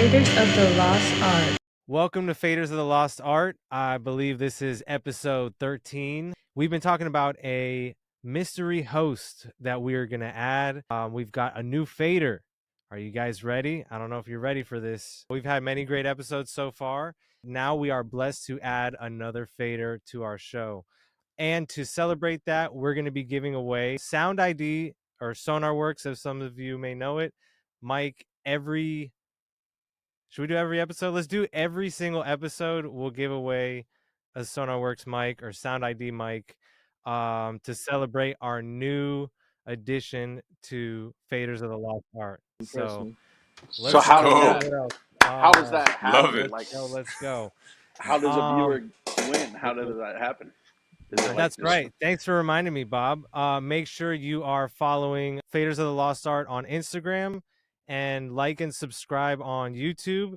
Faders of the Lost Art. Welcome to Faders of the Lost Art. I believe this is episode 13. We've been talking about a mystery host that we're going to add. We've got a new fader. Are you guys ready? I don't know if you're ready for this. We've had many great episodes so far. Now we are blessed to add another fader to our show. And to celebrate that, we're going to be giving away Sound ID or SonarWorks, as some of you may know it. Mike, should we do every episode? Let's do every single episode. We'll give away a SonarWorks mic or Sound ID mic to celebrate our new addition to Faders of the Lost Art. So how does that happen? Love it. Let's go. How does a viewer win? How does that happen? That's right. Thanks for reminding me, Bob. Make sure you are following Faders of the Lost Art on Instagram and like and subscribe on YouTube.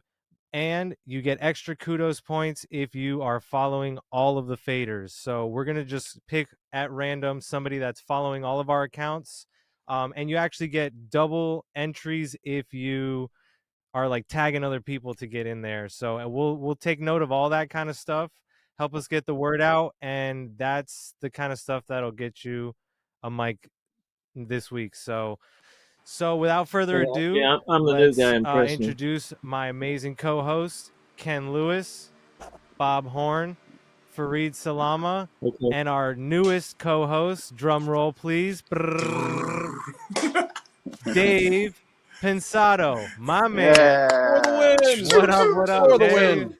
And you get extra kudos points if you are following all of the faders. So we're going to just pick at random somebody that's following all of our accounts. And you actually get double entries if you are like tagging other people to get in there. So we'll take note of all that kind of stuff. Help us get the word out. And that's the kind of stuff that'll get you a mic this week. So without further ado, I'm the new guy. Introduce my amazing co-host, Ken Lewis, Bob Horn, Fareed Salama, and our newest co-host, drum roll please, Dave Pensado, my man. For the win! What up, For the Dave? win!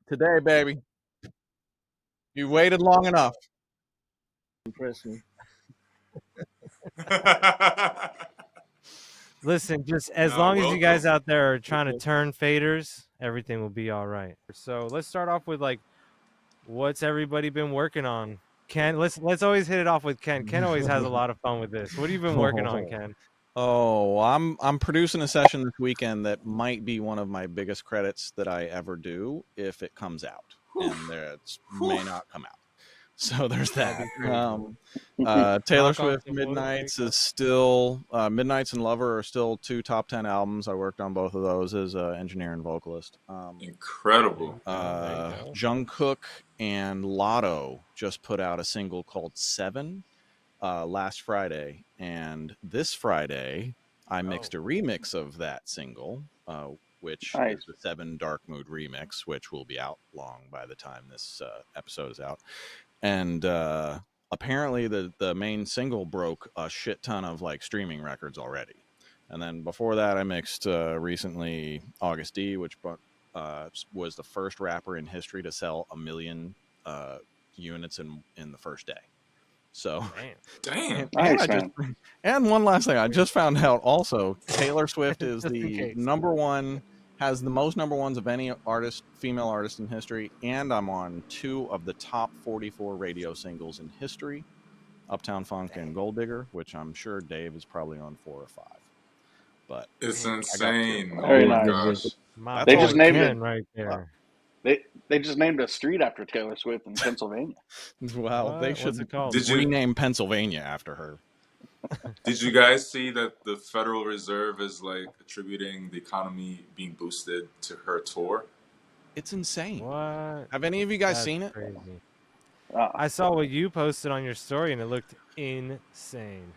Today, baby. You waited long enough. Impress me. Listen, just as long as you guys out there are trying to turn faders, everything will be all right. So let's start off with like, what's everybody been working on? Ken, let's always hit it off with Ken. Ken always has a lot of fun with this. What have you been working on, Ken? Oh, I'm producing a session this weekend that might be one of my biggest credits that I ever do if it comes out, and it may not come out. So there's that. Taylor Swift Midnights is still Midnights and Lover are still two top 10 albums. I worked on both of those as engineer and vocalist. Incredible. Jungkook and Lotto just put out a single called Seven last Friday, and this Friday I mixed a remix of that single, which is the Seven Dark Mood remix, which will be out long by the time this episode is out. And apparently the main single broke a shit ton of like streaming records already. And then before that, I mixed recently August D, which was the first rapper in history to sell 1 million units in the first day. So, damn. And one last thing, I just found out also, Taylor Swift is the number one. Has the most number ones of any female artist in history, and I'm on 2 of the top 44 radio singles in history, Uptown Funk and Gold Digger, which I'm sure Dave is probably on 4 or 5. But it's insane. Very nice. They just named it right there. They just named a street after Taylor Swift in Pennsylvania. Well, they should Did rename Pennsylvania after her. Did you guys see that the Federal Reserve is like attributing the economy being boosted to her tour? It's insane. What? Have any of you guys seen it? Crazy. I saw what you posted on your story, and it looked insane.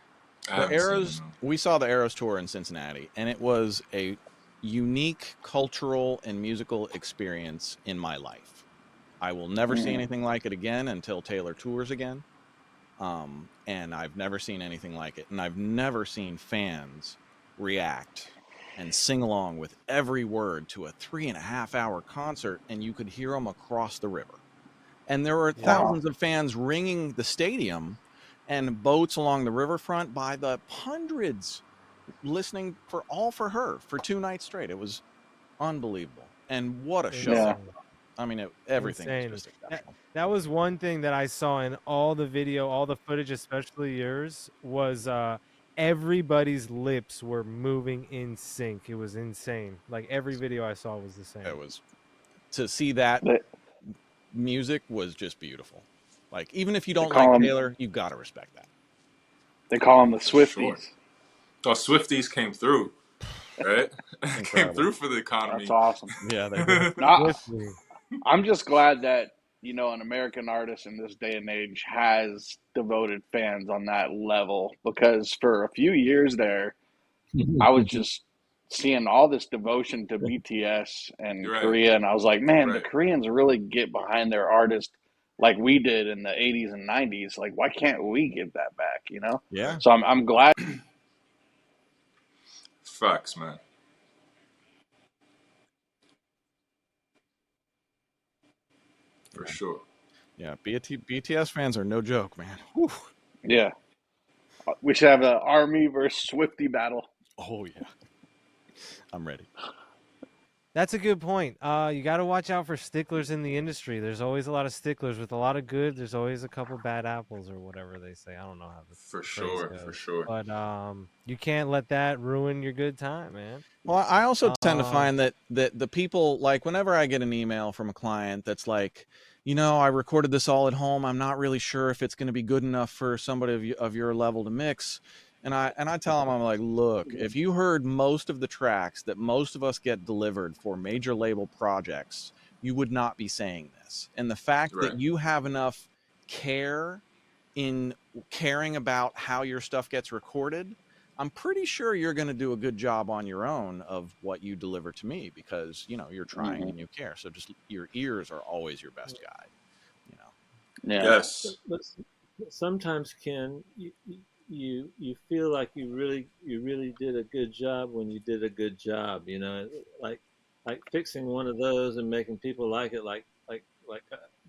We saw the Eras tour in Cincinnati, and it was a unique cultural and musical experience in my life. I will never see anything like it again until Taylor tours again. And I've never seen anything like it. And I've never seen fans react and sing along with every word to a 3.5-hour concert, and you could hear them across the river. And there were thousands of fans ringing the stadium and boats along the riverfront by the hundreds listening for her for 2 nights straight. It was unbelievable. And what a show. Yeah. I mean, everything Insane. was just exceptional. That was one thing that I saw in all the video, all the footage, especially yours, was everybody's lips were moving in sync. It was insane. Like every video I saw was the same. It was, to see that music was just beautiful. Like, even if you don't like Taylor, you got to respect that. They call them the Swifties. Sure. Oh, Swifties came through. right? Came Incredible. through for the economy. That's awesome. Yeah, they did. Swiftly. I'm just glad that, you know, an American artist in this day and age has devoted fans on that level, because for a few years there, I was just seeing all this devotion to BTS and You're right. Korea, and I was like, man, the Right. Koreans really get behind their artist like we did in the 80s and 90s. Like, why can't we give that back, you know? Yeah. So I'm glad. Facts, man. For sure. Yeah, BTS fans are no joke, man. Whew. Yeah. We should have an Army versus Swifty battle. Oh yeah, I'm ready. That's a good point. You got to watch out for sticklers in the industry. There's always a lot of sticklers with a lot of good. There's always a couple bad apples or whatever they say. I don't know how the For phrase sure. goes. For sure. But you can't let that ruin your good time, man. Well, I also tend to find that the people, like, whenever I get an email from a client that's like, you know, I recorded this all at home, I'm not really sure if it's going to be good enough for somebody of your level to mix. And I tell them, I'm like, look, if you heard most of the tracks that most of us get delivered for major label projects, you would not be saying this. And the fact Right. that you have enough care in caring about how your stuff gets recorded, I'm pretty sure you're going to do a good job on your own of what you deliver to me, because, you know, you're trying and you care. So just your ears are always your best guide, you know? Yeah. Yes. But sometimes, Ken, you feel like you really did a good job when you did a good job. You know, like fixing one of those and making people like it. Like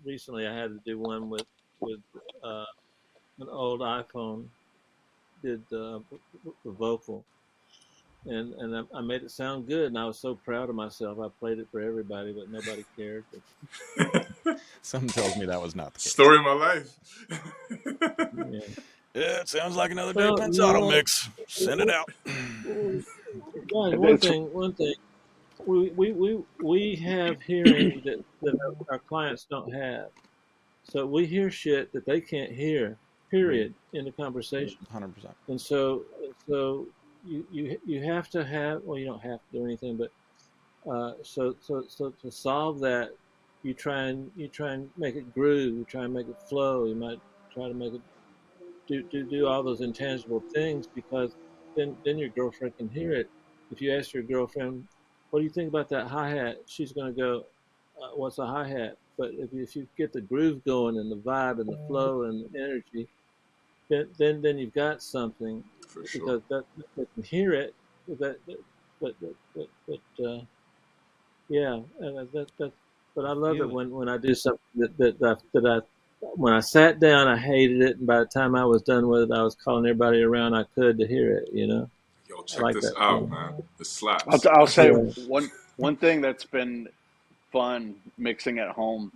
recently, I had to do one with an old iPhone. Did the vocal, and I made it sound good, and I was so proud of myself. I played it for everybody, but nobody cared. Something tells me that was not the case. Story of my life. Yeah. Yeah, it sounds like another Dave Well, Pensado mix. Send it out. Guys, one thing, we have hearing that our clients don't have. So we hear shit that they can't hear, period, in the conversation. 100%. And so you have to have, well, you don't have to do anything, but so to solve that, you try and make it groove, you try and make it flow, you might try to make it do all those intangible things, because then your girlfriend can hear it. If you ask your girlfriend, what do you think about that hi-hat? She's going to go, what's a hi-hat? But if you get the groove going and the vibe and the flow and the energy, then you've got something, For sure. because that they can hear it. But yeah, and but I love it when I do something that I when I sat down, I hated it, and by the time I was done with it, I was calling everybody around I could to hear it. You know, Yo, I check like this that out, feeling. man. The slaps. I'll say Yeah. one thing that's been fun mixing at home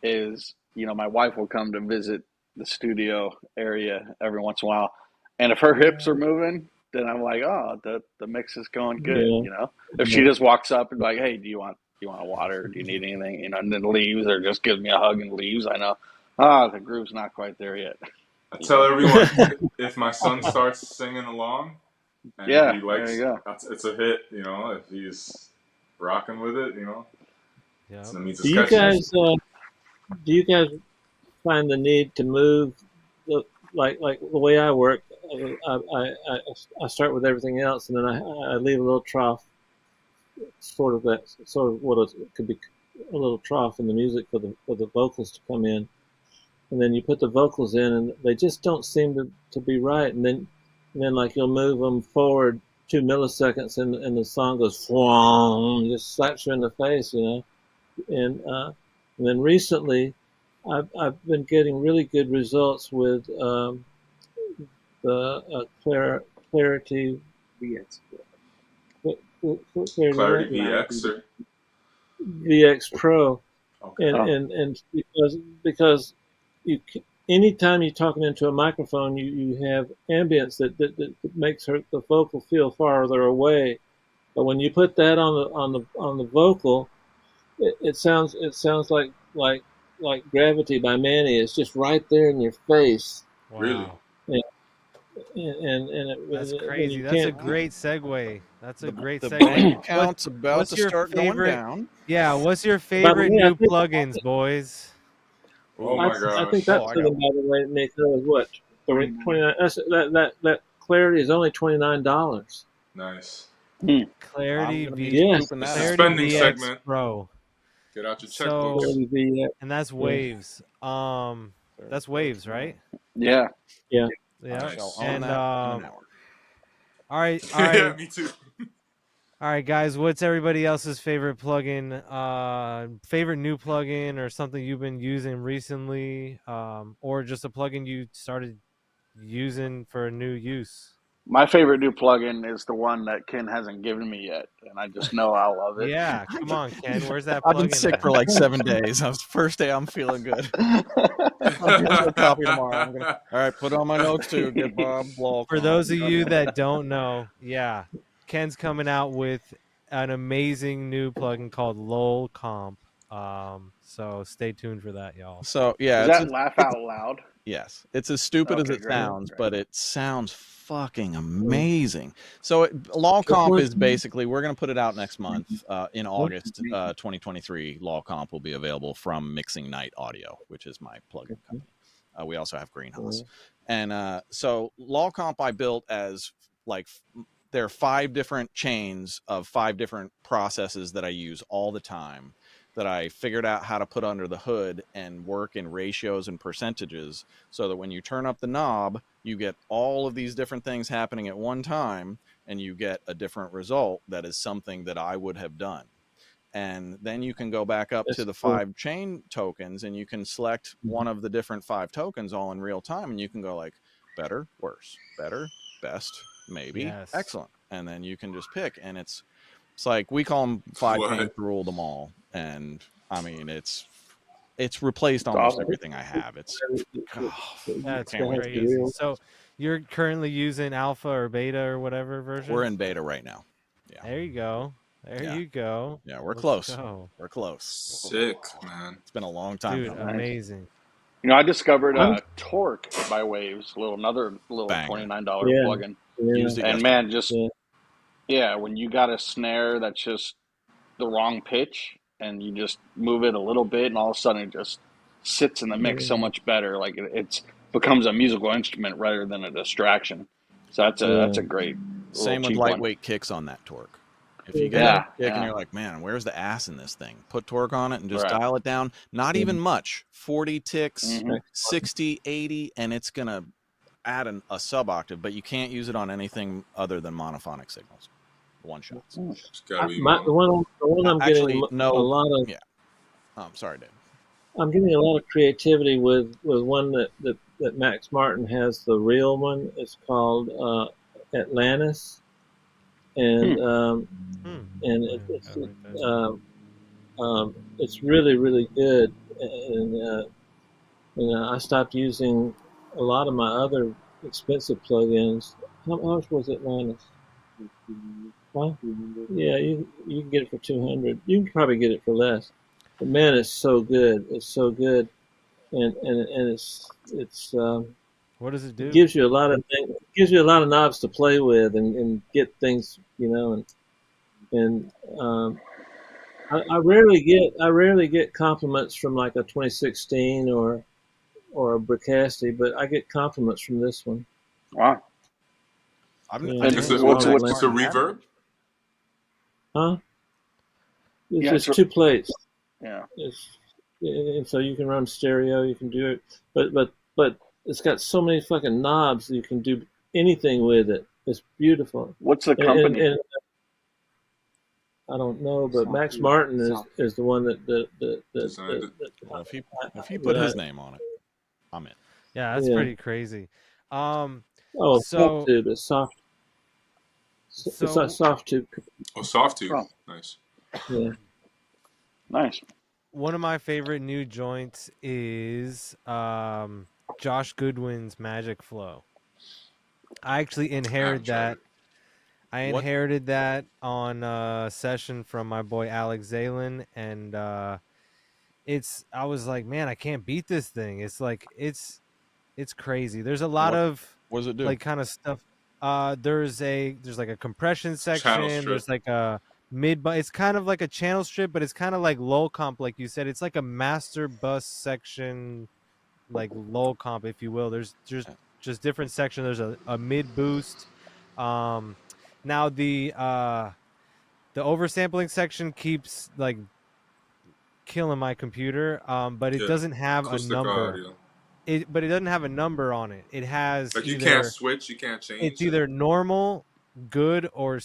is, you know, my wife will come to visit the studio area every once in a while, and if her hips are moving, then I'm like, oh, the mix is going good. Yeah. You know, if she just walks up and like, hey, do you want water? Do you need anything? You know, and then leaves or just gives me a hug and leaves, I know, the groove's not quite there yet. I tell everyone, if my son starts singing along and Yeah, he there you likes, go. it's a hit. You know, if he's rocking with it, you know, Yeah. so that means Do it's you catchy. guys find the need to move like the way I work? I start with everything else, and then I leave a little trough, sort of what could be a little trough in the music for the vocals to come in, and then you put the vocals in, and they just don't seem to be right, and then like you'll move them forward 2 milliseconds, and the song goes whong, just slaps you in the face, you know, and then recently, I've been getting really good results with the clarity. Clarity Clarity what? VX or VX Pro, okay. and because you anytime you're talking into a microphone, you have ambience that makes the vocal feel farther away. But when you put that on the vocal, it sounds like Gravity by Manny. It's just right there in your face. Really? Wow. Yeah. That's when crazy. you That's a can't. great segue. That's a great The segue. bank What account's about what's to your start going favorite? down. Yeah, what's your By the favorite way, new plugins, boys? Oh Ooh. my I think gosh. that Oh, I got plugin, one. by the way, Nico, is what 29. That clarity is only $29. Nice. I'm gonna be Yes, scooping It's that the out. Clarity spending VX segment. Pro. Get out your So, checkbooks. clarity V. and that's Yeah, waves. That's waves, right? Yeah. yeah. I Yeah. shall Nice. own And that in an hour. all right, all Yeah, right. me too. All right, guys, what's everybody else's favorite plugin? Favorite new plugin or something you've been using recently, or just a plugin you started using for a new use? My favorite new plugin is the one that Ken hasn't given me yet, and I just know I'll love it. Yeah, come on, Ken. Where's that I've been plugin sick at? for like 7 days. That was the first day I'm feeling good. I'll get you a copy tomorrow. All right, put it on my notes too. Get Bob For LOLCOMP. those of you that don't know, yeah, Ken's coming out with an amazing new plugin called LOLCOMP. So stay tuned for that, y'all. So Is yeah, that laugh out loud? yes, it's as stupid as Okay, it great. sounds, Great. but it sounds fucking amazing. So Which LOLCOMP one? is basically we're going to put it out next month in August 2023. LOLCOMP will be available from Mixing Night Audio, which is my plugin company. We also have Greenhouse, and so LOLCOMP I built as like there are 5 different chains of 5 different processes that I use all the time that I figured out how to put under the hood and work in ratios and percentages so that when you turn up the knob, you get all of these different things happening at one time and you get a different result that is something that I would have done. And then you can go back up to That's the cool. 5 chain tokens and you can select one of the different 5 tokens all in real time and you can go like better, worse, better, best, maybe, Yes. excellent. And then you can just pick and it's like we call them 5 chains What? to rule them all, and I mean it's replaced It's almost awesome. everything I have. It's That's can't wait to get it. crazy. So you're currently using alpha or beta or whatever version? We're in beta right now. Yeah, There you go. There Yeah. you go. yeah, we're Let's close. go. We're close. Sick, man. It's been a long time Dude, coming. Nice. amazing. You know, I discovered I'm Torque by Waves, another little Banger. $29 yeah, plugin. yeah, Used it And yesterday. man, just yeah. yeah, when you got a snare that's just the wrong pitch and you just move it a little bit and all of a sudden it just sits in the mix so much better. Like it's becomes a musical instrument rather than a distraction. So that's Yeah. a great little Same with cheap one. lightweight kicks on that Torque. If you get Mhm. a Yeah, kick and yeah, you're like, man, where's the ass in this thing? Put Torque on it and just right. dial it down. Not Yeah. even much. 40 ticks, Hmm. 60, 80, and it's gonna add a sub octave, but you can't use it on anything other than monophonic signals, one shots. It's gotta be The mono. one I'm getting Actually, a no. lot of. Yeah. Sorry, Dave. I'm getting a lot of creativity with one that Max Martin has. The real one. It's called Atlantis, Hmm. and Hmm. it's Gotta write that down. it's really good. And I stopped using a lot of my other expensive plugins. How much was Atlantis? Huh? Yeah, you can get it for 200. You can probably get it for less. But man, it's so good. It's so good, and What does it it do? gives you a lot of things. It gives you a lot of knobs to play with and get things, and I rarely get compliments from like a 2016 or a Bricasti, but I get compliments from this one. Wow. I Yeah, And didn't it's know what's called what? Max It's a Atlantis. Martin had one. reverb. Huh? It's Yeah, just 2 plates. yeah. It's and so you can run stereo. You can do it, but it's got so many fucking knobs that you can do anything with it. It's beautiful, What's the and, company? and I don't know, but Max Martin is the one Designed it. Well, if he put that his name on it, I'm in. Yeah, that's yeah. pretty crazy. Um, Oh, soft so tube. It's soft. It's a so soft tube. Oh, soft tube. Oh, Nice. Yeah. nice. one of my favorite new joints is Josh Goodwin's Magic Flow. I actually I haven't inherited tried that. it. I What inherited that on a session from my boy Alex Zalen, and I was like, man, I can't beat this thing. It's like it's crazy. There's a lot what of What does it do? like kind of stuff. There's like a compression Channel section. strip. There's like a mid, but it's kind of like a channel strip, but it's kind of like LOLCOMP, like you said. It's like a master bus section, like LOLCOMP, if you will. There's just different section. There's a mid boost. Now the oversampling section keeps like killing my computer. But it Yeah. doesn't have a Acoustic number. audio. But it doesn't have a number on it. It has Like you can't either switch, you can't it's change it. either normal, good, or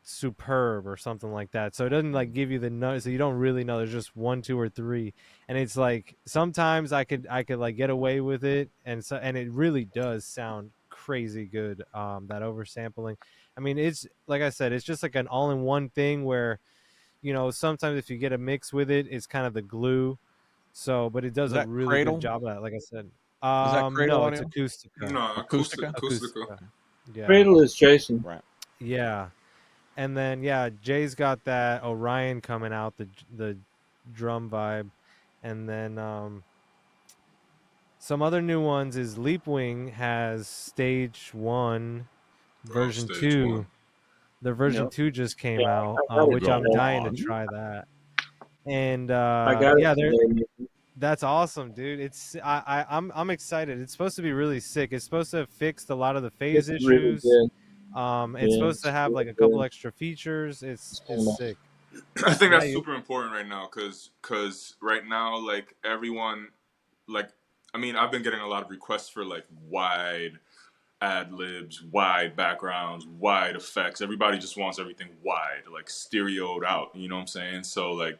superb or something like that. So it doesn't like give you the no. So you don't really know. There's just 1, 2, or 3, and it's like sometimes I could like get away with it, and it really does sound crazy good. That oversampling. I mean, it's like I said, it's just like an all-in-one thing where sometimes if you get a mix with it, it's kind of the glue. So, but it does Is a that really good Cradle? job of that. Like I said, Is that Cradle no, it's audio? Acoustica. No, Acoustica? acoustical. Acoustica. Yeah. Cradle is Jason. Right. Yeah. And then Jay's got that Orion coming out, the drum vibe. And then some other new ones is Leapwing has stage 1, Oh, version stage 1. 2. The version Yep. 2 just came Yeah, out, I got it which I'm Go today. dying to on. try that. And I got it today. that's awesome, dude. I'm excited. It's supposed to be really sick. It's supposed to fix a lot of the phase It's really issues. good. It's Yeah, supposed to it's have like really a couple good. extra features. It's It's phenomenal. sick. I think Yeah, that's super important right now because right now, like everyone, like, I mean, I've been getting a lot of requests for like wide ad libs, wide backgrounds, wide effects. Everybody just wants everything wide, like stereoed out. You know what I'm saying? So like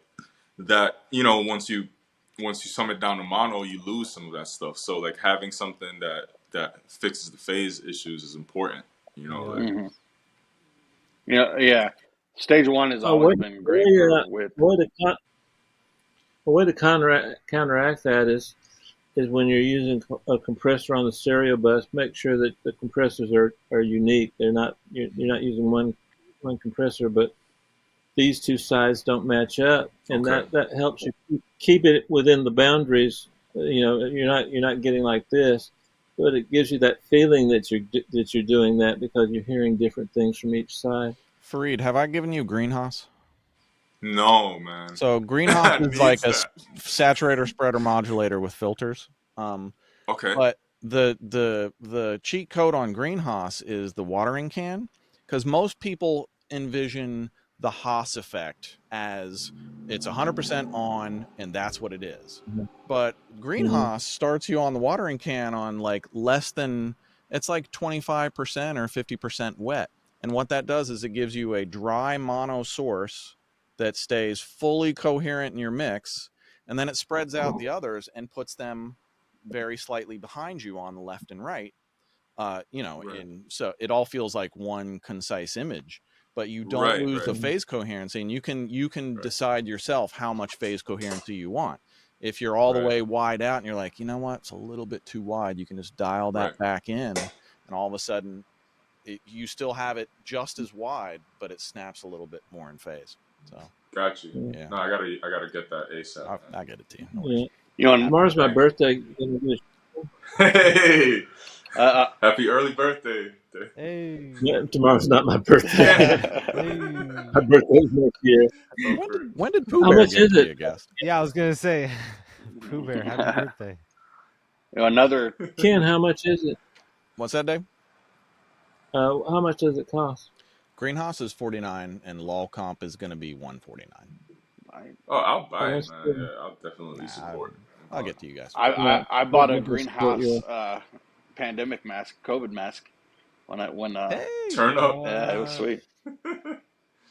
that, once you sum it down to mono, you lose some of that stuff. So like having something that fixes the phase issues is important. yeah. Like Mm-hmm. Yeah. Stage 1 has A always way, been great way, for uh, width. way to con- a way to counteract that is when you're using a compressor on the stereo bus, make sure that the compressors are unique. They're not you're not using one compressor, but these two sides don't match up, and okay, that helps you keep it within the boundaries. You're not getting like this, but it gives you that feeling that you're doing that because you're hearing different things from each side. Fareed, have I given you Greenhouse? no man, So Greenhouse is like needs a that. saturator spreader modulator with filters. Okay, But the cheat code on Greenhouse is the watering can, because most people envision the Haas effect as it's 100% on and that's what it is. But Mm-hmm. Greenhouse starts you on the watering can on like less than, it's like 25% or 50% wet. And what that does is it gives you a dry mono source that stays fully coherent in your mix, and then it spreads out the others and puts them very slightly behind you on the left and right. right, So it all feels like one concise image, but you don't right, lose right, the phase coherency, and you can right, decide yourself how much phase coherency you want. If you're all the right, way wide out and you're like, you know what, it's a little bit too wide, you can just dial right. that back in, and all of a sudden you still have it just as wide, but it snaps a little bit more in phase. So Got you. Yeah. yeah, No, I gotta get that ASAP, I get it to you. No worries. Yeah. You know, Tomorrow's my man. birthday. Thanks. Hey, uh, happy early birthday. Hey. Yeah, tomorrow's not my birthday. Hey. My birthday's next year. Oh, When for did Pooh How Bear much get is to be it? a guest? Yeah, I was gonna say, Pooh Bear, happy birthday. another Ken, how much is it? What's that, Dave? How much does it cost? Greenhouse is 49 and LOLCOMP is going to be 149. oh, I'll Oh, buy it, that's man. good. Yeah, I'll definitely Nah, support. I'll get to you guys. Yeah, I I'll bought a definitely support greenhouse you. pandemic mask, COVID mask when Hey, Turn up. yeah, it was What? sweet.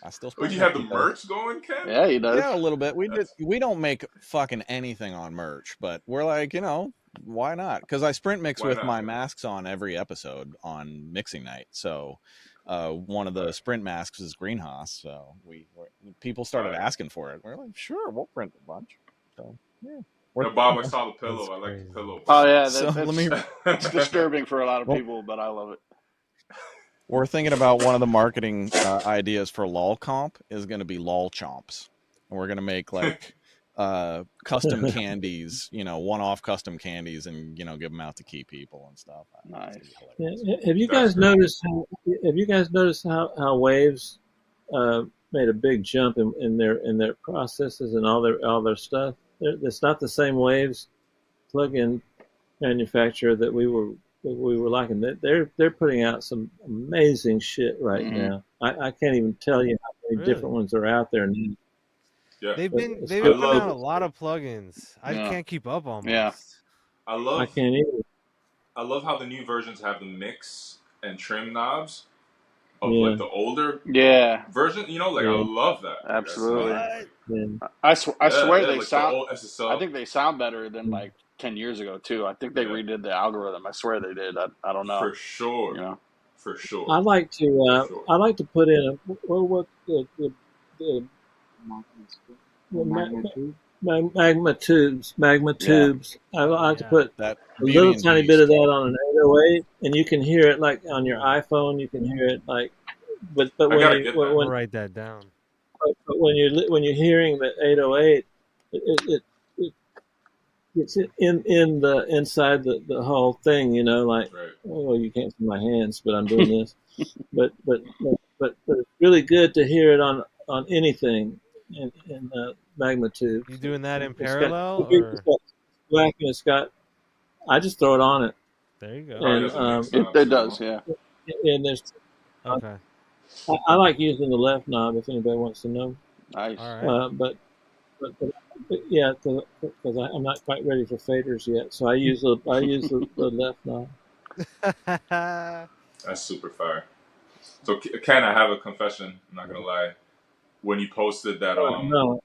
I still Would sprint you next have the to those. merch going, Ken? Yeah, he does. Yeah, a little bit. That's We don't make fucking anything on merch, but we're like, why not? Because I sprint mix why with not, my man? masks on every episode on mixing night. So one of the Right, sprint masks is Greenhouse. So people started right. asking for it. We're like, sure, we'll print a bunch. So yeah, we're Now, Bob, I you know. saw the That's pillow. I like the crazy. pillow, Oh Bob. yeah, So let me. it's disturbing for a lot of Well, people, but I love it. we're thinking about one of the marketing ideas for LOLCOMP is going to be LOL chomps, and we're going to make like custom candies, one-off custom candies, and give them out to key people and stuff. Nice. Have you guys noticed how Waves made a big jump in their processes and all their stuff? It's not the same Waves plugin manufacturer that we were liking. They're putting out some amazing shit right now. I can't even tell you how many different ones are out there now. Yeah. They've been putting out a lot of plugins. I can't keep up almost. Yeah. I can't either. I love how the new versions have the mix and trim knobs of like the older version. I love that. Absolutely. I swear they like sound. the old SSL. I think they sound better than like 10 years ago too. I think they redid the algorithm. I swear they did. I don't know. For sure. For sure. I like to put in magma tubes. I like to put that a little tiny bit of that on an 808, and you can hear it like on your iPhone. You can hear it like, but when write that down. But when you're hearing the 808, it's in the inside the whole thing. Oh, you can't see my hands, but I'm doing this. but it's really good to hear it on anything in magma tubes. You doing that in parallel, it's got black, and it's got. I just throw it on it. There you go. And it does, yeah. And there's okay. I like using the left knob if anybody wants to know. Nice. All right. But yeah, because I'm not quite ready for faders yet, so I use the left knob. That's super fire. So Ken, I have a confession. I'm not gonna lie. When you posted that, no,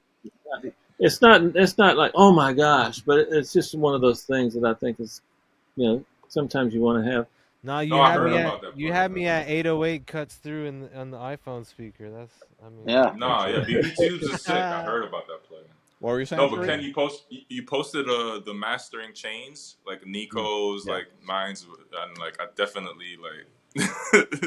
it's not like, oh my gosh, but it's just one of those things that I think is, sometimes you want to have. No, you had me at 808 cuts through on the iPhone speaker. BB Tubes is sick. I heard about that plugin. What were you saying? No, but Ken, you posted the mastering chains, like Nico's, like mine's, and like I definitely like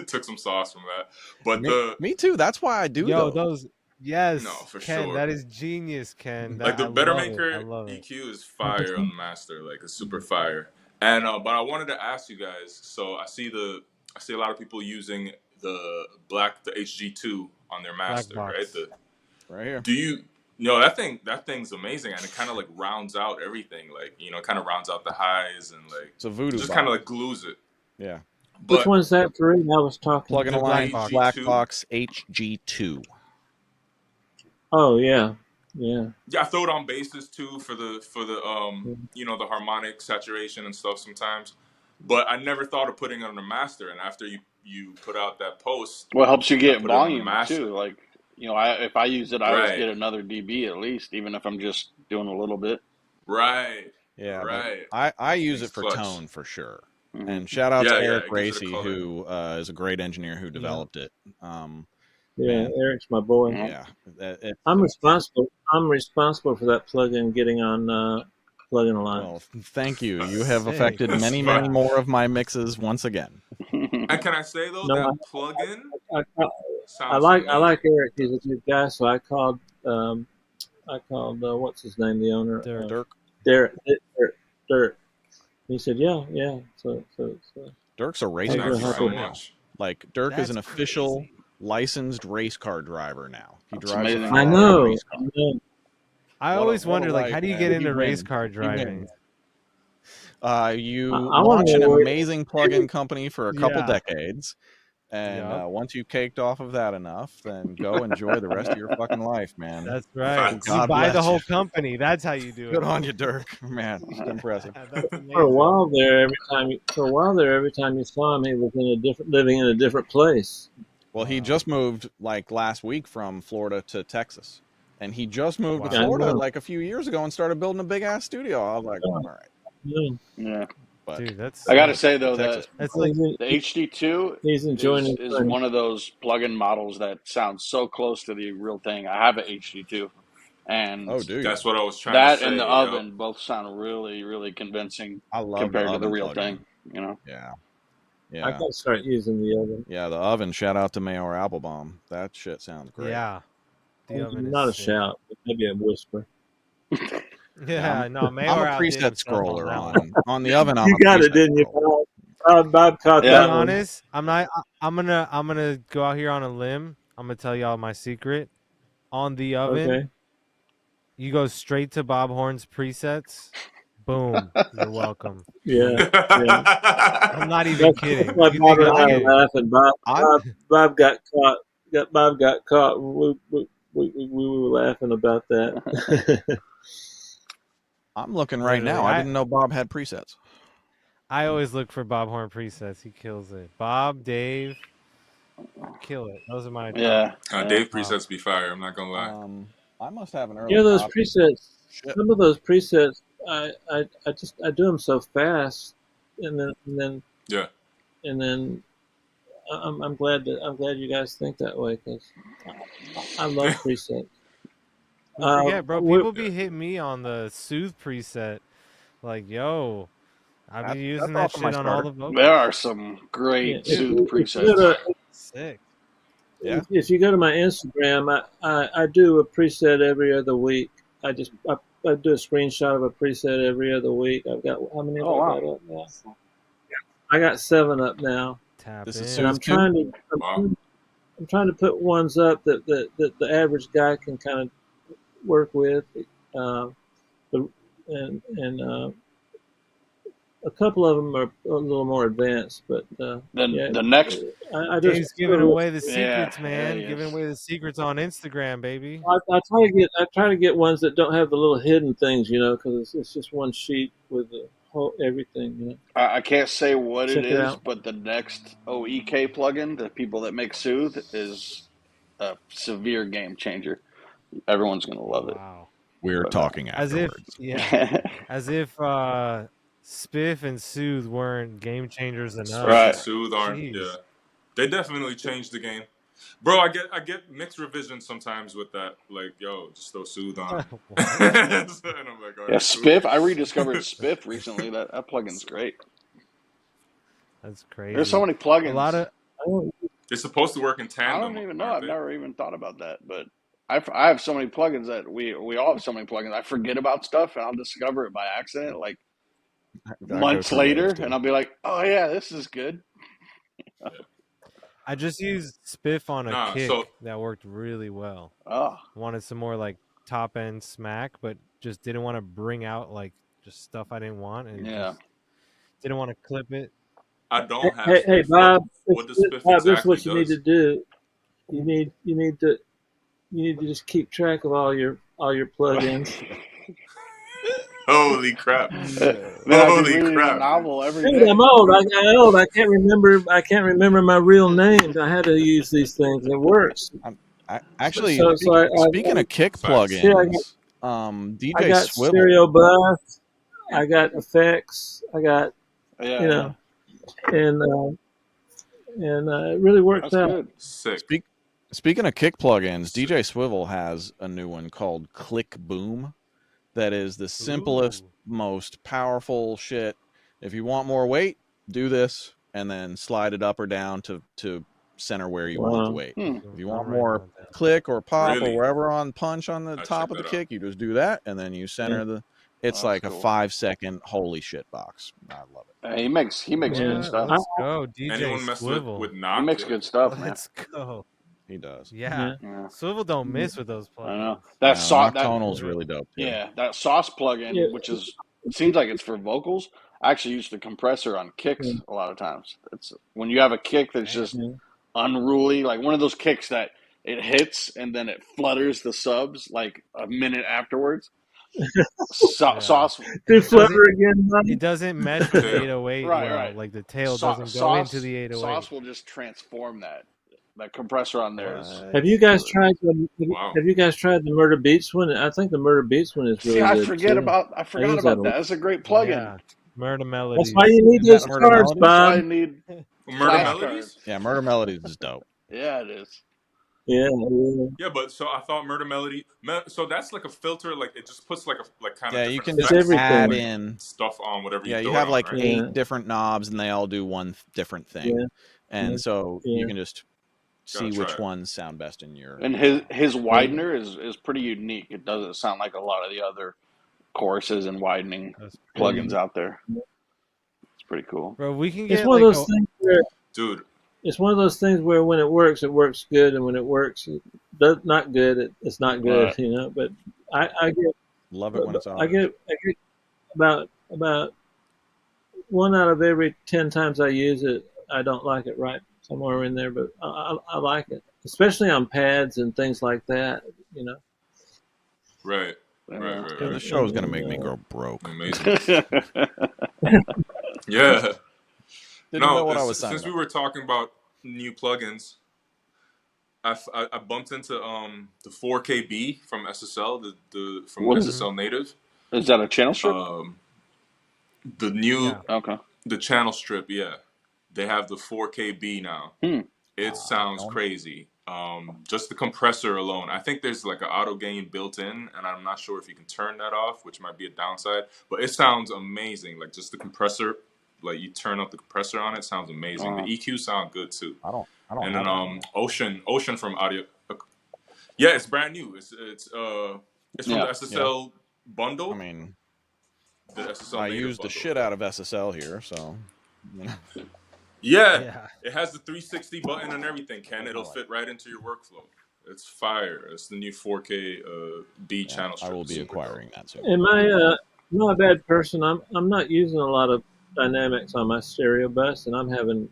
took some sauce from that. But me too. That's why I do those. Yes, no, for Ken, sure. that is genius, Ken. Like the Bettermaker EQ is fire on the master, like it's super fire. And but I wanted to ask you guys. So I see a lot of people using the HG2 on their master, right? Right here. Do you? No, that thing's amazing, and it kind of like rounds out everything. Like kind of rounds out the highs and like it's a voodoo. Just kind of like glues it. Yeah. But which one's that for? I was talking. Plug-in Alliance Black Box HG2. Oh yeah. Yeah, I throw it on basses too for the the harmonic saturation and stuff sometimes, but I never thought of putting it on the master. And after you put out that post, well, it helps you get volume too. Like if I use it, I always get another dB at least, even if I'm just doing a little bit. Right. Yeah. Right. I use it for tone for sure. Mm-hmm. And shout out to Eric Racy, who is a great engineer who developed it. Eric's my boy. Yeah, I'm responsible for that plugin getting on Plug-in Alliance. Well, thank you. You have affected many more of my mixes once again. And can I say though that plugin? I like Eric. He's a good guy. So I called what's his name, the owner, Dirk. He said, yeah. So Dirk's a race car. Like Dirk is an official licensed race car driver now. He drives. I know. I always wonder, like, how do you get into race car driving? You launch an amazing plug-in company for a couple decades, and once you've caked off of that enough, then go enjoy the rest of your fucking life, man. That's right. You buy the whole company. That's how you do it. Good on you, Dirk. Man, it's impressive. For a while there, every time you saw him, he was living in a different place. Well, he just moved like last week from Florida to Texas, and he just moved to Florida like a few years ago and started building a big ass studio. I was like, all right. Yeah. But dude, that's. I gotta say though that's like the HD2 is one of those plug-in models that sounds so close to the real thing. I have an HD2, and that's what I was trying to say. That and the oven both sound really, really convincing. I love compared to the real thing. Yeah. I gotta start using the oven. Yeah, the oven. Shout out to Mayor Applebaum. That shit sounds great. Yeah. The oven is not a shout, but maybe a whisper. Yeah, no, I'm Mayor a outdid preset himself on that scroller one. on the oven. I'm You a got it, preset didn't you, scroller. Bob caught To be that one. honest, I'm not. I'm gonna go out here on a limb. I'm gonna tell y'all my secret. On the oven, Okay. you go straight to Bob Horn's presets. Boom. You're welcome. Yeah. Yeah. I'm not even That's kidding. why You Bob think and I'm I are kidding? laughing. I Bob got caught. Bob got caught. We were laughing about that. I'm looking right Literally, now. I didn't know Bob had presets. I always look for Bob Horn presets. He kills it. Bob, Dave, kill it. Those are my top. Yeah. Dave top. presets be fire. I'm not gonna lie. I must have an You early know those copy. presets. Shit. Some of those presets, I do them so fast, and then Yeah. and then I'm glad you guys think that way because I love presets. We forget, bro. We're, People be hitting me on the soothe preset. Like, yo, I've been That's using that also my shit on all starter. the There vocals. are some yeah, great if Soothe you go presets. to Sick. Yeah. if you go to my Instagram, I do a preset every other week. I do a screenshot of a preset every other week. I've got how many have Oh I wow. got up now? I got 7 up now, Tap This is and in. Soothe 2. Wow. I'm trying to put ones up that the average guy can kind of work with. Uh, and a couple of them are a little more advanced, but Then yeah, the next, I just Dave's giving away the yeah, secrets, yeah, man. Giving yes. away the secrets on Instagram, baby. I try to get ones that don't have the little hidden things, because it's just one sheet with the whole everything. I can't say what it Check it is, out. but the next OEK plugin, the people that make Soothe, is a severe game changer. Everyone's gonna love it. Wow. We're But talking As if, afterwards. yeah, as if Spiff and Soothe weren't game changers enough. Spiff and right. Soothe aren't. Yeah. Jeez. They definitely changed the game. Bro, I get mixed revisions sometimes with that. Like, yo, just throw Soothe on. What? And I'm like, all Yeah, right, cool. Spiff. I rediscovered Spiff recently. That plugin's great. That's There's so crazy. many A lot plugins. of It's supposed to work in I tandem, don't even know. aren't I've they? never even thought about that. But I have so many plugins that we all have so many plugins. I forget about stuff and I'll discover it by accident, like I go months through later, waves and too. I'll be like, oh yeah, this is good. Yeah. I just used Spiff on a Nah, so kick that worked really well. Oh, Wanted some more like top end smack, but just didn't want to bring out like just stuff I didn't want and yeah. just didn't want to clip it. I don't have Hey, Spiff. Bob, What does Spiff Bob, this is exactly what you need to does? do. You need to just keep track of all your plugins. Holy crap! Then I'd be Holy reading a crap, dude! novel every Dude, day. I'm old. I'm old. I can't remember. I can't remember my real names. I had to use these things. It works. Actually, speaking So of kick Facts. yeah, plugins, I DJ got Swivel. stereo bus. I got effects. I got Yeah, you yeah. know, and it really worked That's out. good. Sick. Speaking of kick plugins, Sick. DJ Swivel has a new one called Click Boom. That is the simplest, Ooh. most powerful shit. If you want more weight, do this and then slide it up or down to center where you want the Wow. weight. Hmm. If you I'm want writing more that down. click or pop or Really? wherever on punch on the I'll top check of the that out. kick, you just do that and then you Yeah. center the. Oh, It's that's like a cool. 5-second holy shit box. I love it. He makes good Yeah. What? stuff. Let's go, DJ Anyone mess Swivel. with He knock? makes good stuff, man. Let's go. He does. Yeah. Yeah. Yeah, Swivel don't miss with those I know plugins. that No, sauce. That Noctonal's really dope too. yeah, that sauce Yeah. plugin, which is seems like it's for vocals. I actually use the compressor on kicks a lot of times. It's when you have a kick that's Damn. just Yeah. unruly, like one of those kicks that it hits and then it flutters the subs like a minute afterwards. Yeah. Sauce, And Do flutter again, buddy. it doesn't mesh with Tail. 808 right, well. right. Like the tail doesn't go into the 808. Sauce will just transform that compressor on there is What? Have you guys tried the Wow. Have you guys tried the Murder Beats one? I think the Murder Beats one is See, really good too. I I forgot use that about a that. lot. That's a great plugin. Yeah. Murder That's why melodies. you need Is that those Murder cards, Melodies? That's why Bob. I need Murder Yeah. Melodies? flashcards. Yeah, Murder Melodies is dope. Yeah, it is. Yeah, yeah. Yeah, but so I thought Murder Melody. So that's like a filter. Like it just puts like kind of Yeah, you different can It's just effects add and everything. like in. stuff on whatever you Yeah, you throw it have on, like right? Yeah, 8 different knobs and they all do one different thing. yeah, And yeah, so you yeah. can just see which ones sound best in your. And his widener is pretty unique. It doesn't sound like a lot of the other choruses and widening plugins out there. It's pretty cool. Bro, we can It's get one like of those things where, dude. it's one of those things where when it works good, and when it works not good, it's not good, Right. you know. But I get Love it when it's I ours. get about 1 out of every 10 times I use it, I don't like it right somewhere in there, but I like it, especially on pads and things like that, you know. Right. Dude, the show's gonna make me go broke. Amazing. Yeah. Didn't know what I was saying. Since we were talking about new plugins, I bumped into the 4KB from SSL, from SSL Native. Is that a channel strip? The new okay. The channel strip, yeah. They have the 4KB now. It sounds crazy. Just the compressor alone. I think there's like an auto gain built in, and I'm not sure if you can turn that off, which might be a downside. But it sounds amazing. Like just the compressor, like you turn up the compressor on it, sounds amazing. The EQ sound good too. I don't. And then Ocean from Audio. Yeah, it's brand new. It's from the SSL bundle. I mean, the SSL I used the shit out of SSL here, so. Yeah, it has the 360 button and everything, Ken. It'll fit right into your workflow. It's fire. It's the new 4K B channel strip. I will be acquiring that soon. Am I'm not a bad person. I'm not using a lot of dynamics on my stereo bus, and I'm having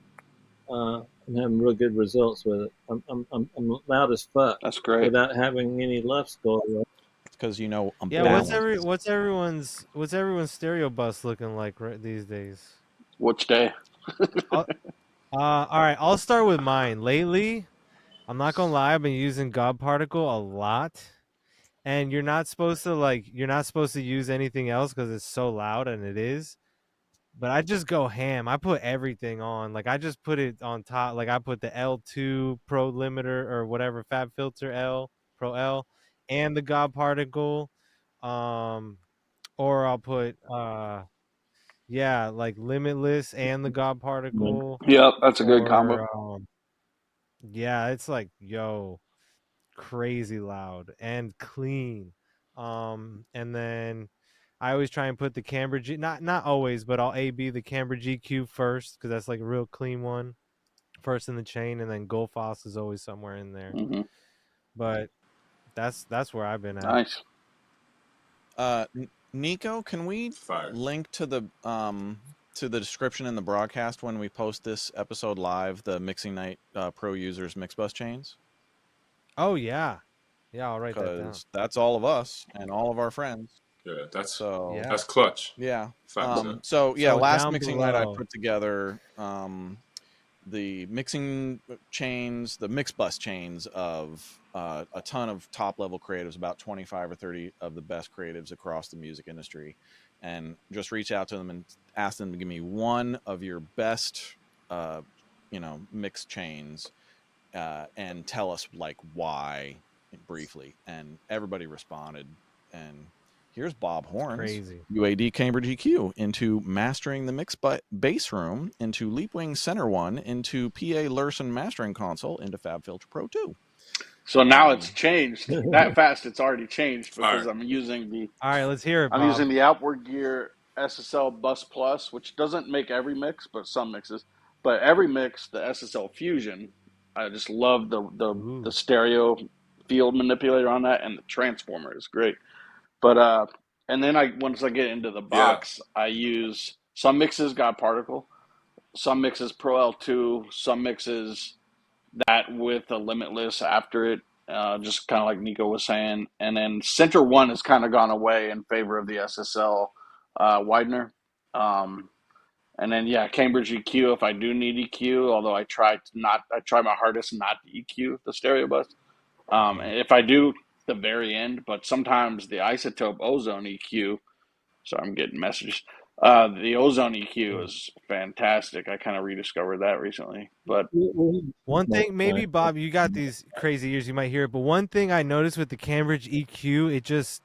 real good results with it. I'm loud as fuck. That's great. Without having any left go. It's because I'm what's everyone's stereo bus looking like these days? Which day? All right, I'll start with mine. Lately, I'm not gonna lie, I've been using God Particle a lot, and you're not supposed to use anything else because it's so loud, and it is. But I just go ham. I put everything on. Like I just put it on top. Like I put the L2 Pro limiter or whatever Fab Filter L Pro L and the God Particle, or I'll put like Limitless and the God Particle. Yep, that's a good combo. Yeah, it's like crazy loud and clean. And then I always try and put the Cambridge, not always, but I'll AB the Cambridge EQ first because that's like a real clean one, first in the chain, and then Goldfoss is always somewhere in there. But that's where I've been at. Nice. Nico, can we link to the description in the broadcast when we post this episode live, the Mixing Night Pro Users Mixbus chains? Oh yeah, I'll write that down. Because that's all of us and all of our friends. Yeah, that's clutch. Yeah. Last Mixing Night I put together the mixing chains, the Mixbus chains of a ton of top level creatives, about 25 or 30 of the best creatives across the music industry, and just reach out to them and ask them to give me one of your best, mix chains, and tell us like why briefly. And everybody responded. And here's Bob Horns, crazy UAD Cambridge EQ, into mastering the mix bass room, into Leapwing Center 1, into PA Lursen mastering console, into Fab Filter Pro 2. So now it's changed that fast. It's already changed because I'm using the. All right, let's hear it. I'm Bob. using the Outboard Gear SSL Bus Plus, which doesn't make every mix, but some mixes. But every mix, the SSL Fusion, I just love the stereo field manipulator on that, and the transformer is great. But and then once I get into the box, I use some mixes got particle, some mixes Pro L2, some mixes that with a limitless after it, just kind of like Nico was saying. And then Center 1 has kind of gone away in favor of the SSL widener. And then Cambridge EQ if I do need EQ, although I try my hardest not to EQ the stereo bus. If I do, the very end, but sometimes the isotope ozone EQ. Sorry, I'm getting messages. The ozone EQ is fantastic. I kind of rediscovered that recently. But one thing, maybe Bob, you got these crazy ears, you might hear it, but one thing I noticed with the Cambridge EQ,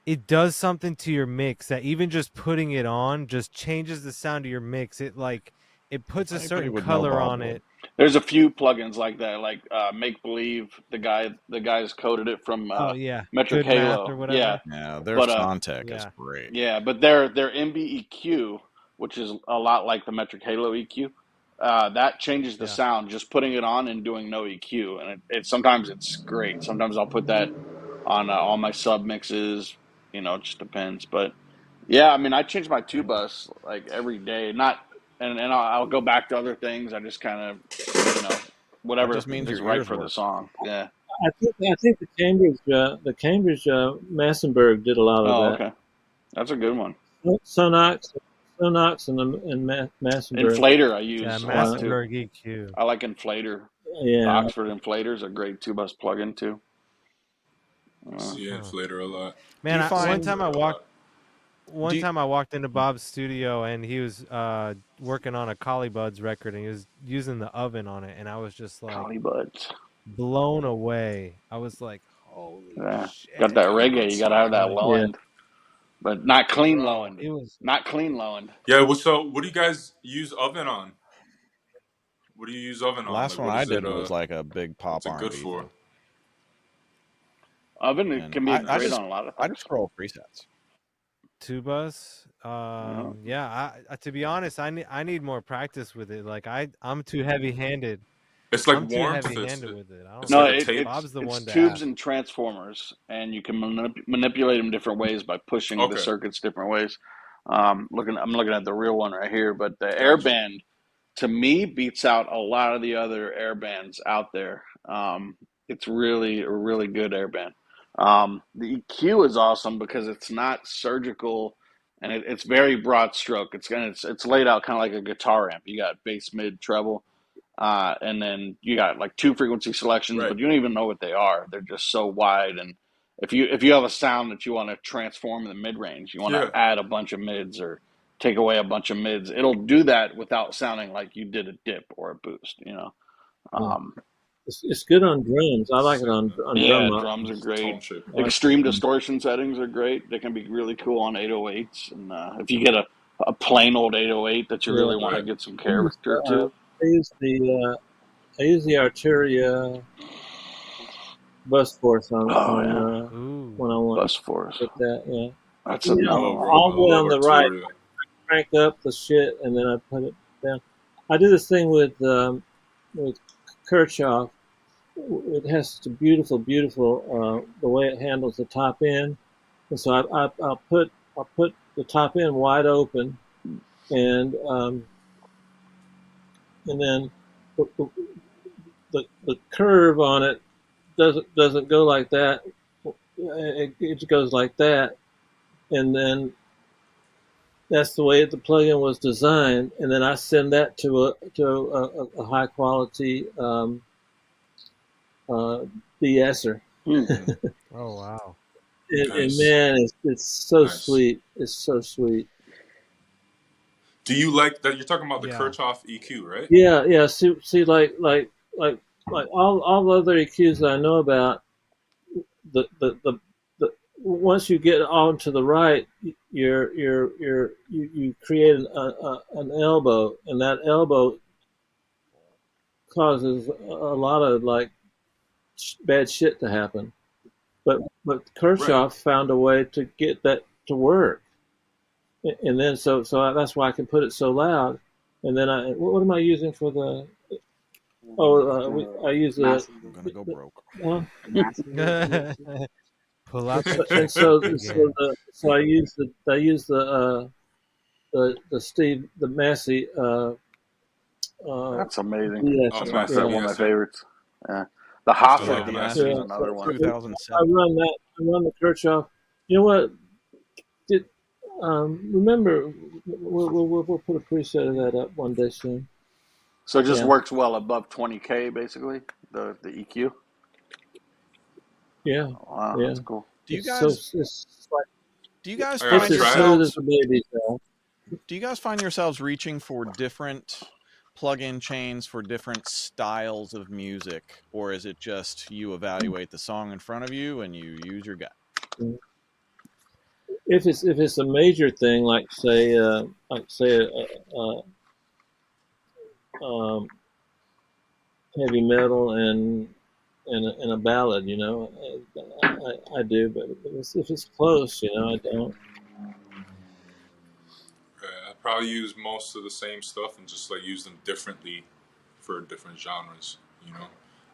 it does something to your mix that even just putting it on just changes the sound of your mix. it puts a Anybody certain would know color Bob on would. it. There's a few plugins like that, like Make Believe. The guys coded it from Oh yeah, Metric good math or Halo. Yeah, whatever. Yeah, their but Sontech is Yeah, great. yeah, but their MBEQ, which is a lot like the Metric Halo EQ, that changes the yeah. sound just putting it on and doing no EQ, and it sometimes it's great. Sometimes I'll put that on all my sub mixes. It just depends. But yeah, I mean, I change my two bus like every day. Not and I'll go back to other things. I just kind of That whatever just means is your right ears for the work. song. Yeah. I think the Cambridge Massenburg did a lot of Oh, that. okay. That's a good one. Sonox and Massenburg. Inflator I Yeah, use a lot too. Massenburg EQ. I like Inflator. The Yeah, Oxford Inflator is a great two bus plug-in too. I Uh, see Huh. Inflator a lot. Do Man, you I see one find time I Inflator a walked. lot. One do you, time I walked into Bob's studio and he was working on a Collie Buds record and he was using the oven on it, and I was just like Collie Buds. blown away. I was like, "Holy Yeah. Got shit!" that Collie reggae. Budd's You got to have fire. that Like, low yeah. end, but not clean low bro, end. it was Not clean low end. Yeah. Well, so what do you guys use oven on? What do you use oven on? last Like, one what I is it? did was like a big pop What's it good R&B for? thing, Oven it and can be I great just on a lot of I things. just scroll presets. tubas. Yeah. Yeah. To be honest, I need more practice with it. Like I'm too heavy handed. It's like I'm too warmth. heavy handed with it. I don't It's No, like a know. tape. it's Bob's the it's one to tubes ask. and transformers, and you can manipulate them different ways by pushing the Okay, circuits different ways. I'm looking at the real one right here, but the gotcha. airband to me beats out a lot of the other airbands out there. It's really a really good airband. The EQ is awesome because it's not surgical and it's very broad stroke. It's laid out kind of like a guitar amp. You got bass, mid, treble, and then you got like two frequency selections, Right. but you don't even know what they are. They're just so wide. And if you have a sound that you want to transform in the mid range, you want to Yeah. add a bunch of mids or take away a bunch of mids, it'll do that without sounding like you did a dip or a boost. Yeah. Um, It's good on drums. I like it Sick, on man. yeah, drum up. drums are It's the great. tone shaper. I like Extreme it. distortion settings are great. They can be really cool on 808s. And if you get a plain old 808 that you Yeah. really want to Right. get some I use character to, I use the Arturia bus force oh yeah, Ooh. when I want bus force. to get that. Yeah. That's Oh, another one. All bro, the I way love on the right, Arturia. crank up the shit, and then I put it down. I do this thing with Kirchhoff. It has such a beautiful the way it handles the top end, and so I'll put the top end wide open, and then the, the curve on it doesn't go like that. It goes like that, and then that's the way the plugin was designed. And then I send that to a high quality uh, de-esser. Hmm. Oh wow. And Nice. man, it's so Nice. sweet. It's so sweet. Do you like that? You're talking about the Yeah. Kirchhoff EQ, right? Yeah. See, like all other EQs that I know about, the once you get on to the right, you create an elbow, and that elbow causes a lot of like bad shit to happen. But Right. Kershaw found a way to get that to work, and then that's why I can put it so loud. And then what am I using for the? I use I'm gonna go broke. uh, Pull out the and checkbook again. I use the Steve the Massey uh, That's amazing. yes, Oh, That's Massey one of my yeah. DSer. favorites. Yeah. The I still Yeah, have Hoffer the DSer is Yeah, Massey another so one. 2007. I run that. I run the Kirchhoff. You know what? Did remember? We'll put a preset of that up one day soon. So it just Yeah, works well above 20K, basically, the EQ. yeah, Wow, yeah. that's cool. Do you guys It's like do you guys I gotta it's find as try it. smooth as yourselves a baby cell. do you guys find yourselves reaching for different plug-in chains for different styles of music, or is it just you evaluate the song in front of you and you use your gut? If it's a major thing, like say um, heavy metal and a ballad. I do, but if it's close, I don't. I probably use most of the same stuff and just like use them differently for different genres. You know,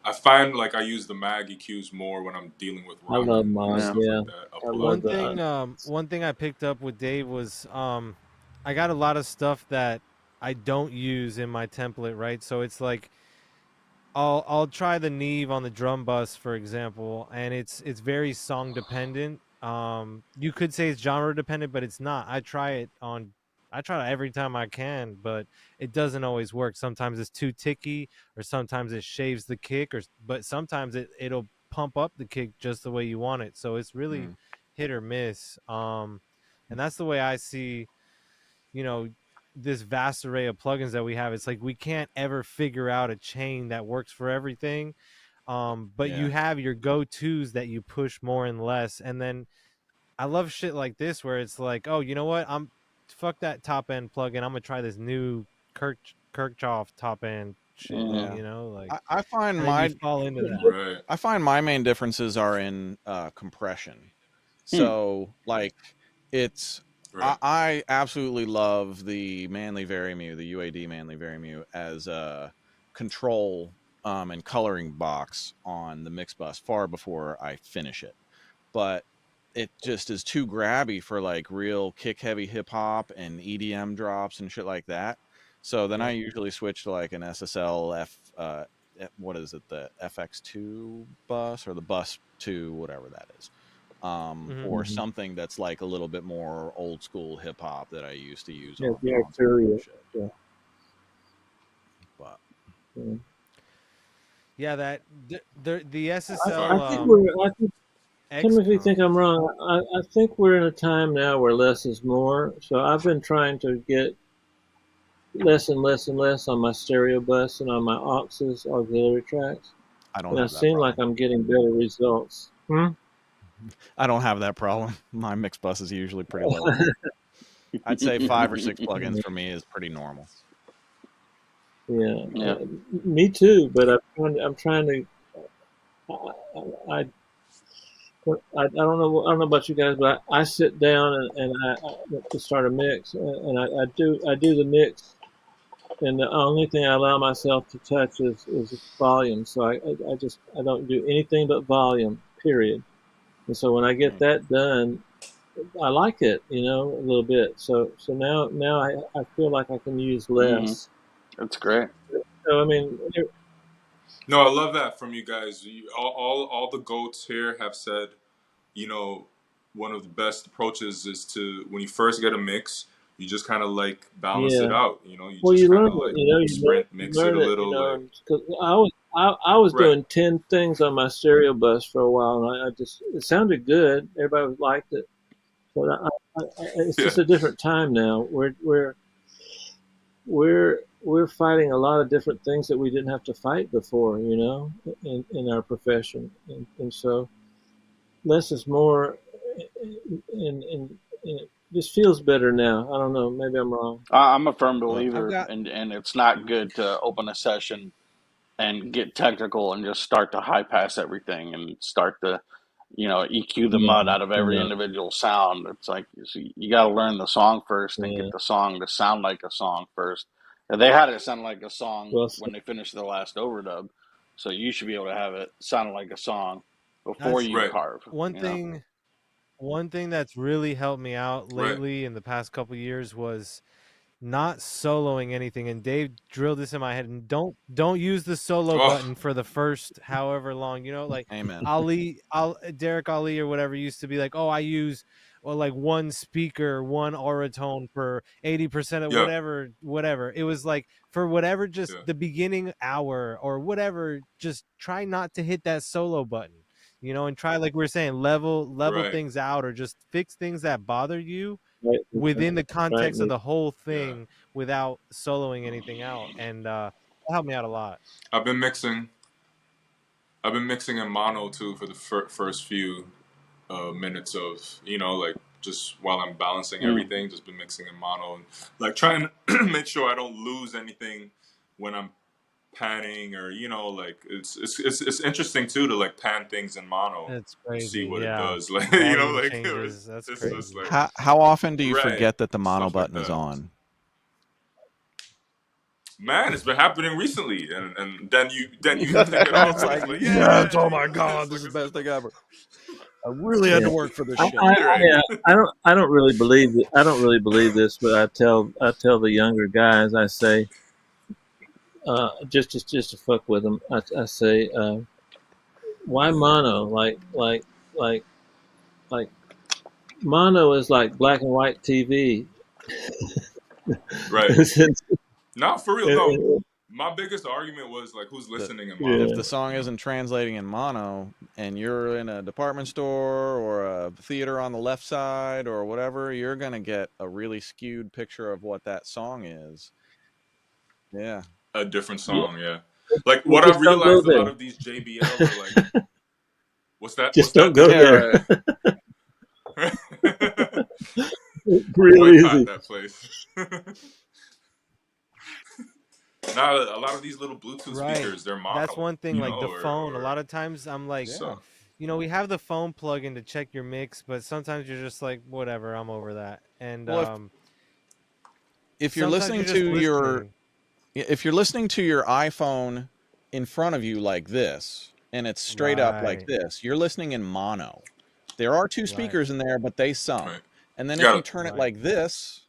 I find like I use the mag EQs more when I'm dealing with I love rocking and Mog. Yeah. stuff Yeah, like that. I'll I pull out love One the mag that. thing, EQs. one thing I picked up with Dave was, I got a lot of stuff that I don't use in my template, right? So it's like I'll try the Neve on the drum bus, for example, and it's very song dependent. You could say it's genre dependent, but it's not. I try it every time I can, but it doesn't always work. Sometimes it's too ticky, or sometimes it shaves the kick, but sometimes it'll pump up the kick just the way you want it. So it's really Mm. hit or miss. And that's the way I see, you know, this vast array of plugins that we have. It's like we can't ever figure out a chain that works for everything. But you Yeah. have your go-tos that you push more and less. And then I love shit like this where it's like, oh, you know what? I'm fuck that top end plugin. I'm gonna try this new Kirchhoff top end shit, Mm-hmm. Yeah. you know, like, I find and then you my fall into that. Right. I find my main differences are in compression. Hmm. So like it's Right. I absolutely love the Manly Varimu, the UAD Manly Varimu as a control and coloring box on the mix bus far before I finish it. But it just is too grabby for like real kick heavy hip hop and EDM drops and shit like that. So then I usually switch to like an SSL what is it, the FX2 bus or the bus 2, whatever that is. Mm-hmm. Or Mhm. something that's like a little bit more old school hip hop that I used to use Yeah, on the concerts and Arturia. shit. Yeah. But Yeah. Yeah, that the I SSL Facts. think we're. I think, tell X me if you think comp. I'm wrong. I think we're in a time now where less is more. So I've been trying to get less and less and less on my stereo bus and on my auxes auxiliary tracks, I don't and I have that seem like problem. I'm getting better results. Hmm? I don't have that problem. My mix bus is usually pretty low. I'd say 5 or 6 plugins for me is pretty normal. Yeah, Yeah. me too. But I'm trying to. I, I I don't know. I don't know about you guys, but I sit down and to start a mix, and I do the mix, and the only thing I allow myself to touch is volume. So I don't do anything but volume. Period. And so when I get Mm. that done, I like it, a little bit. So now I feel like I can use Mm-hmm. less. That's great. So I mean, No, I love that from you guys. All the goats here have said, you know, one of the best approaches is to when you first get a mix, you just kind of like balance it yeah. out. You know, you Well, just you kind learn of it. like You sprint, mix it learn a it. little, like Because I was right. doing 10 things on my stereo bus for a while, and I just it sounded good. Everybody liked it, but it's Yeah, just a different time now. We're fighting a lot of different things that we didn't have to fight before. In our profession, and so less is more, and it just feels better now. I don't know. Maybe I'm wrong. I'm a firm Love I've that. believer, got and it's not good to open a session and get technical and just start to high pass everything and start to, EQ the No, mud out of every no, individual sound. It's like you got to learn the song first and yeah. get the song to sound like a song first. And they had it sound like a song Well, when they finished the last overdub, so you should be able to have it sound like a song before that's you right, carve. one You know. thing. One thing that's really helped me out right. lately in the past couple years was not soloing anything. And Dave drilled this in my head, and don't use the solo Oh, button for the first however long, like Amen. Derek Ali or whatever used to be like, oh, I use, well, like one speaker, one auratone for 80% of yeah, whatever it was, like for whatever, just yeah. the beginning hour or whatever, just try not to hit that solo button, and try, like we were saying, level Right. things out, or just fix things that bother you right, within the right, context of Nick. the whole Yeah. thing without soloing anything out. And that helped me out a lot. I've been mixing. I've been mixing in mono too for the first few minutes of like just while I'm balancing Mm. everything, just been mixing in mono and like trying to make sure I don't lose anything when I'm panning, or like it's interesting too to like pan things in mono It's and see crazy. what it Yeah. does. Like Volume like changes. That's it's just crazy. like How often do you right forget that the mono stuff like button is that. on? Man, it's been happening recently, and then you take it And off, it's and like, it's like yes, yeah, oh my God, this is the best thing ever. I really had Yeah. to work for this I, shit. I, right. I don't really believe it. I don't really believe this, but I tell the younger guys, I say, just to fuck with them, I say, why mono? Like like mono is like black and white TV. Right. Since- Not for real. No, my biggest argument was like, who's The, listening in if mono? yeah, the song You know, isn't translating in mono and you're in a department store or a theater on the left side or whatever, you're going to get a really skewed picture of what that song is. Yeah. a different yeah. song. Yeah. Like You what I've just don't go realized, a lot of these JBL are like, there. what's that? What's Just don't that, go Dave? Yeah, there. right. It's real Boycott easy. that place. Now a lot of these little Bluetooth Right. speakers, they're That's mono, one thing. Like the phone. A or lot of times I'm like, Yeah. so we have the phone plug in to check your mix, but sometimes you're just like, whatever, I'm over that. And Well, if you're sometimes listening you're just to listening. if you're listening to your iPhone in front of you like this and it's straight up like Right. this, you're listening in mono. There are two Right. speakers in there, but they right. sum. And then You if you gotta turn it Right. like this,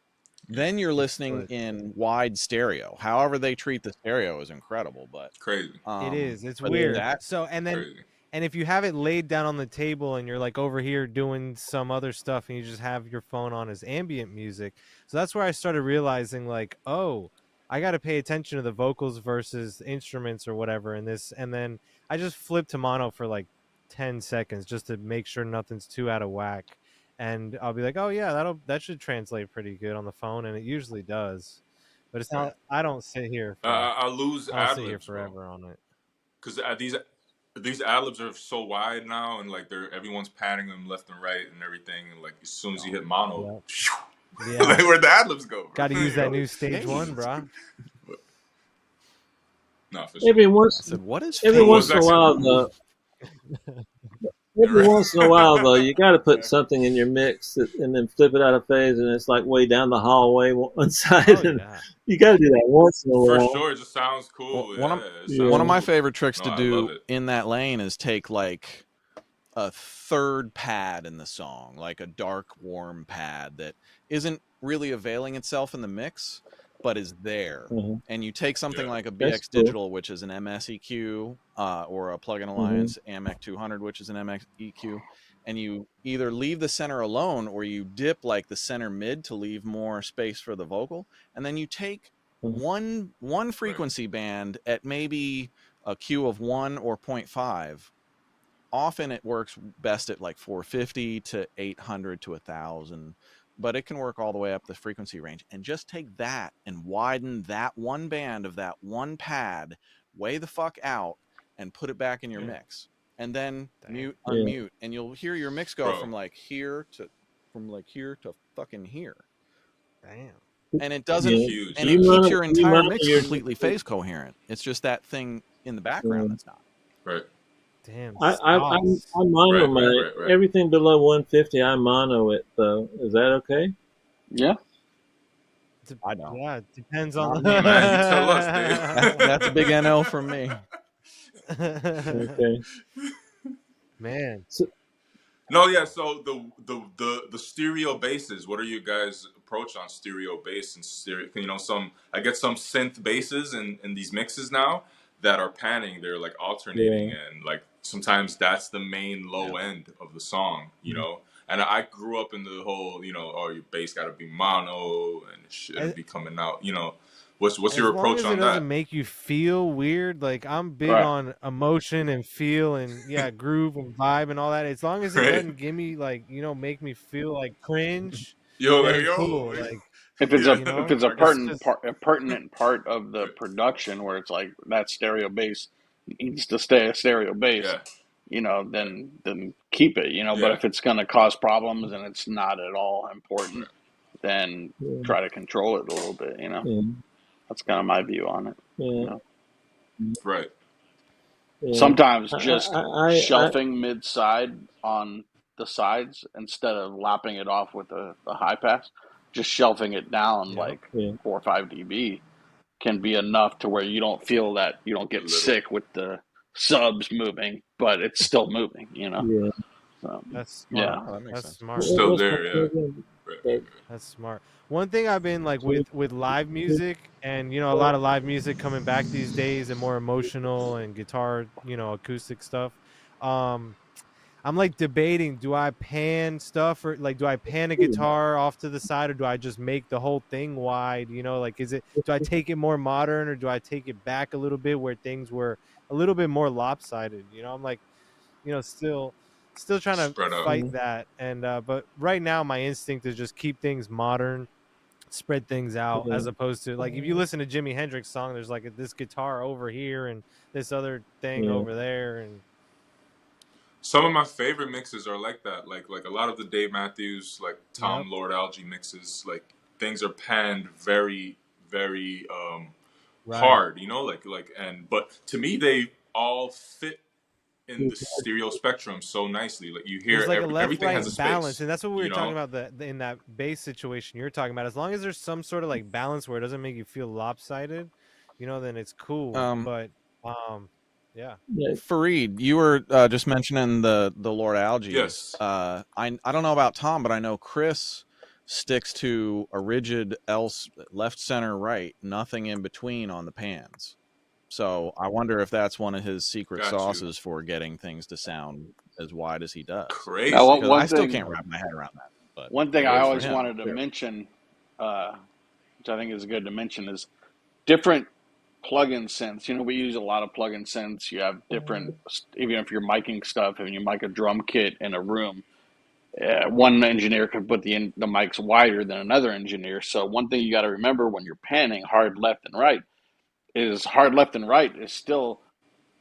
then you're It listening splits. in wide stereo. However they treat the stereo is incredible, but crazy, It is. It's but Yeah. weird. that So crazy. and if you have it laid down on the table and you're like over here doing some other stuff and you just have your phone on as ambient music. So that's where I started realizing like, oh, I got to pay attention to the vocals versus instruments or whatever in this. And then I just flipped to mono for like 10 seconds just to make sure nothing's too out of whack. And I'll be like, oh yeah, that should translate pretty good on the phone, and it usually does. But it's Right. not. I lose I don't ad sit here libs, bro, forever on it. because these ad libs are so wide now, and like everyone's panning them left and right and everything, and like as soon as you hit mono, Yeah. like Yeah. where'd the ad libs go, Got to bro? use You that know? new stage hey, one, brah. But, no, for sure. Every I once said, what is every What was once phase? in a that, Ken? while, though, every Right. once in a while, though, you got to put something in your mix and then flip it out of phase, and it's like way down the hallway one Oh side, and yeah. you got to do that once in a For while. sure, it just sounds Well, cool. one of Yeah, it one sounds of Yeah. my cool. favorite tricks No, to I love do it. in that lane is take like a third pad in the song, like a dark, warm pad that isn't really availing itself in the mix, but is there. Uh-huh. And you take something Yeah. like a That's BX cool. Digital, which is an MSEQ, or a Plugin Hmm. Alliance AMEC 200, which is an MXEQ, and you either leave the center alone or you dip like the center mid to leave more space for the vocal, and then you take one Right. frequency band at maybe a Q of 1 or point 0.5. Often it works best at like 450 to 800 to 1000, but it can work all the way up the frequency range. And just take that and widen that one band of that one pad way the fuck out and put it back in your Yeah. mix. And then Damn. mute, Yeah. unmute, and you'll hear your mix go Bro. from like here to fucking here. Damn. And it It's doesn't, Yeah. huge. and You it Yeah. keeps mono, your you entire mono mix your. completely phase coherent. It's just that thing in the background that's not. Right. Damn. I Sauce. mono Right. Right. my Right. Right. everything below 150. I mono it though. Is that okay? Yeah. I don't. Yeah, it depends on Not Hey, me. man, you tell us, Dave. That's a big NL from me. Okay. Man. So, No, yeah. So the stereo basses. What are you guys' approach on stereo bass and stereo? Some I get some synth basses in these mixes now that are panning. They're like alternating, yeah. and like sometimes that's the main Yeah. low end of the song. And I grew up in the whole oh, your bass got to be mono and it shouldn't As, be coming out. What's as your long approach as it on doesn't that? make you feel weird, like I'm big Right. on emotion and feel and groove and vibe and all that. As long as it Right? doesn't give me like, make me feel like cringe, Yo, then yo, cool. Like, If it's a yeah. if it's a I got it's you. pertinent just part, a pertinent part of the production where it's like that stereo bass needs to stay a stereo bass, Yeah, then keep it. But yeah, if it's going to cause problems and it's not at all right. important, then Yeah. try to control it a little bit. Yeah. That's kind of my view on it. Yeah. You know? Right. Yeah. Sometimes just I shelving mid side on the sides instead of lapping it off with a high pass, just shelving it down Yep. like yeah. 4 or 5 dB can be enough to where you don't feel that you don't A get little. sick with the subs moving, but it's still moving, you know? Yeah. So, That's smart. yeah. Oh, that makes That's sense. smart. What, Still what's my there, yeah. program? Right, But, right, That's smart. One thing I've been like so, with live music, and a lot of live music coming back these days and more emotional and guitar, acoustic stuff. Um I'm like debating, do I pan stuff, or like do I pan a guitar off to the side, or do I just make the whole thing wide? Like, do I take it more modern, or do I take it back a little bit where things were a little bit more lopsided? I'm like, still trying to Spread out. fight that. And but right now my instinct is just keep things modern, spread things out, yeah. as opposed to, like, if you listen to Jimi Hendrix song, there's like this guitar over here and this other thing Yeah. over there. And Some of my favorite mixes are like that. Like a lot of the Dave Matthews, like yep, Tom Lord Alge mixes, like things are panned very, very right. hard, but to me they all fit in the stereo spectrum so nicely. Like you There's hear like a left everything has right a balance, space, and that's what we you were talking know? about in that bass situation you're talking about. As long as there's some sort of like balance where it doesn't make you feel lopsided, then it's cool. Um, But yeah. Yeah. Fareed, you were just mentioning the Lord Alges. Yes. I don't know about Tom, but I know Chris sticks to a rigid else left, center, right, nothing in between on the pans. So I wonder if that's one of his secret Got you. sauces for getting things to sound as wide as he does. Now, Crazy. Because I still can't wrap my head around that, but one thing it I works for always him. wanted to mention, which I think is good to mention, is different plug-in synths. We use a lot of plug-in synths. You have different, even if you're miking stuff and you mic a drum kit in a room, one engineer could put the mics wider than another engineer. So one thing you got to remember when you're panning hard left and right is hard left and right is still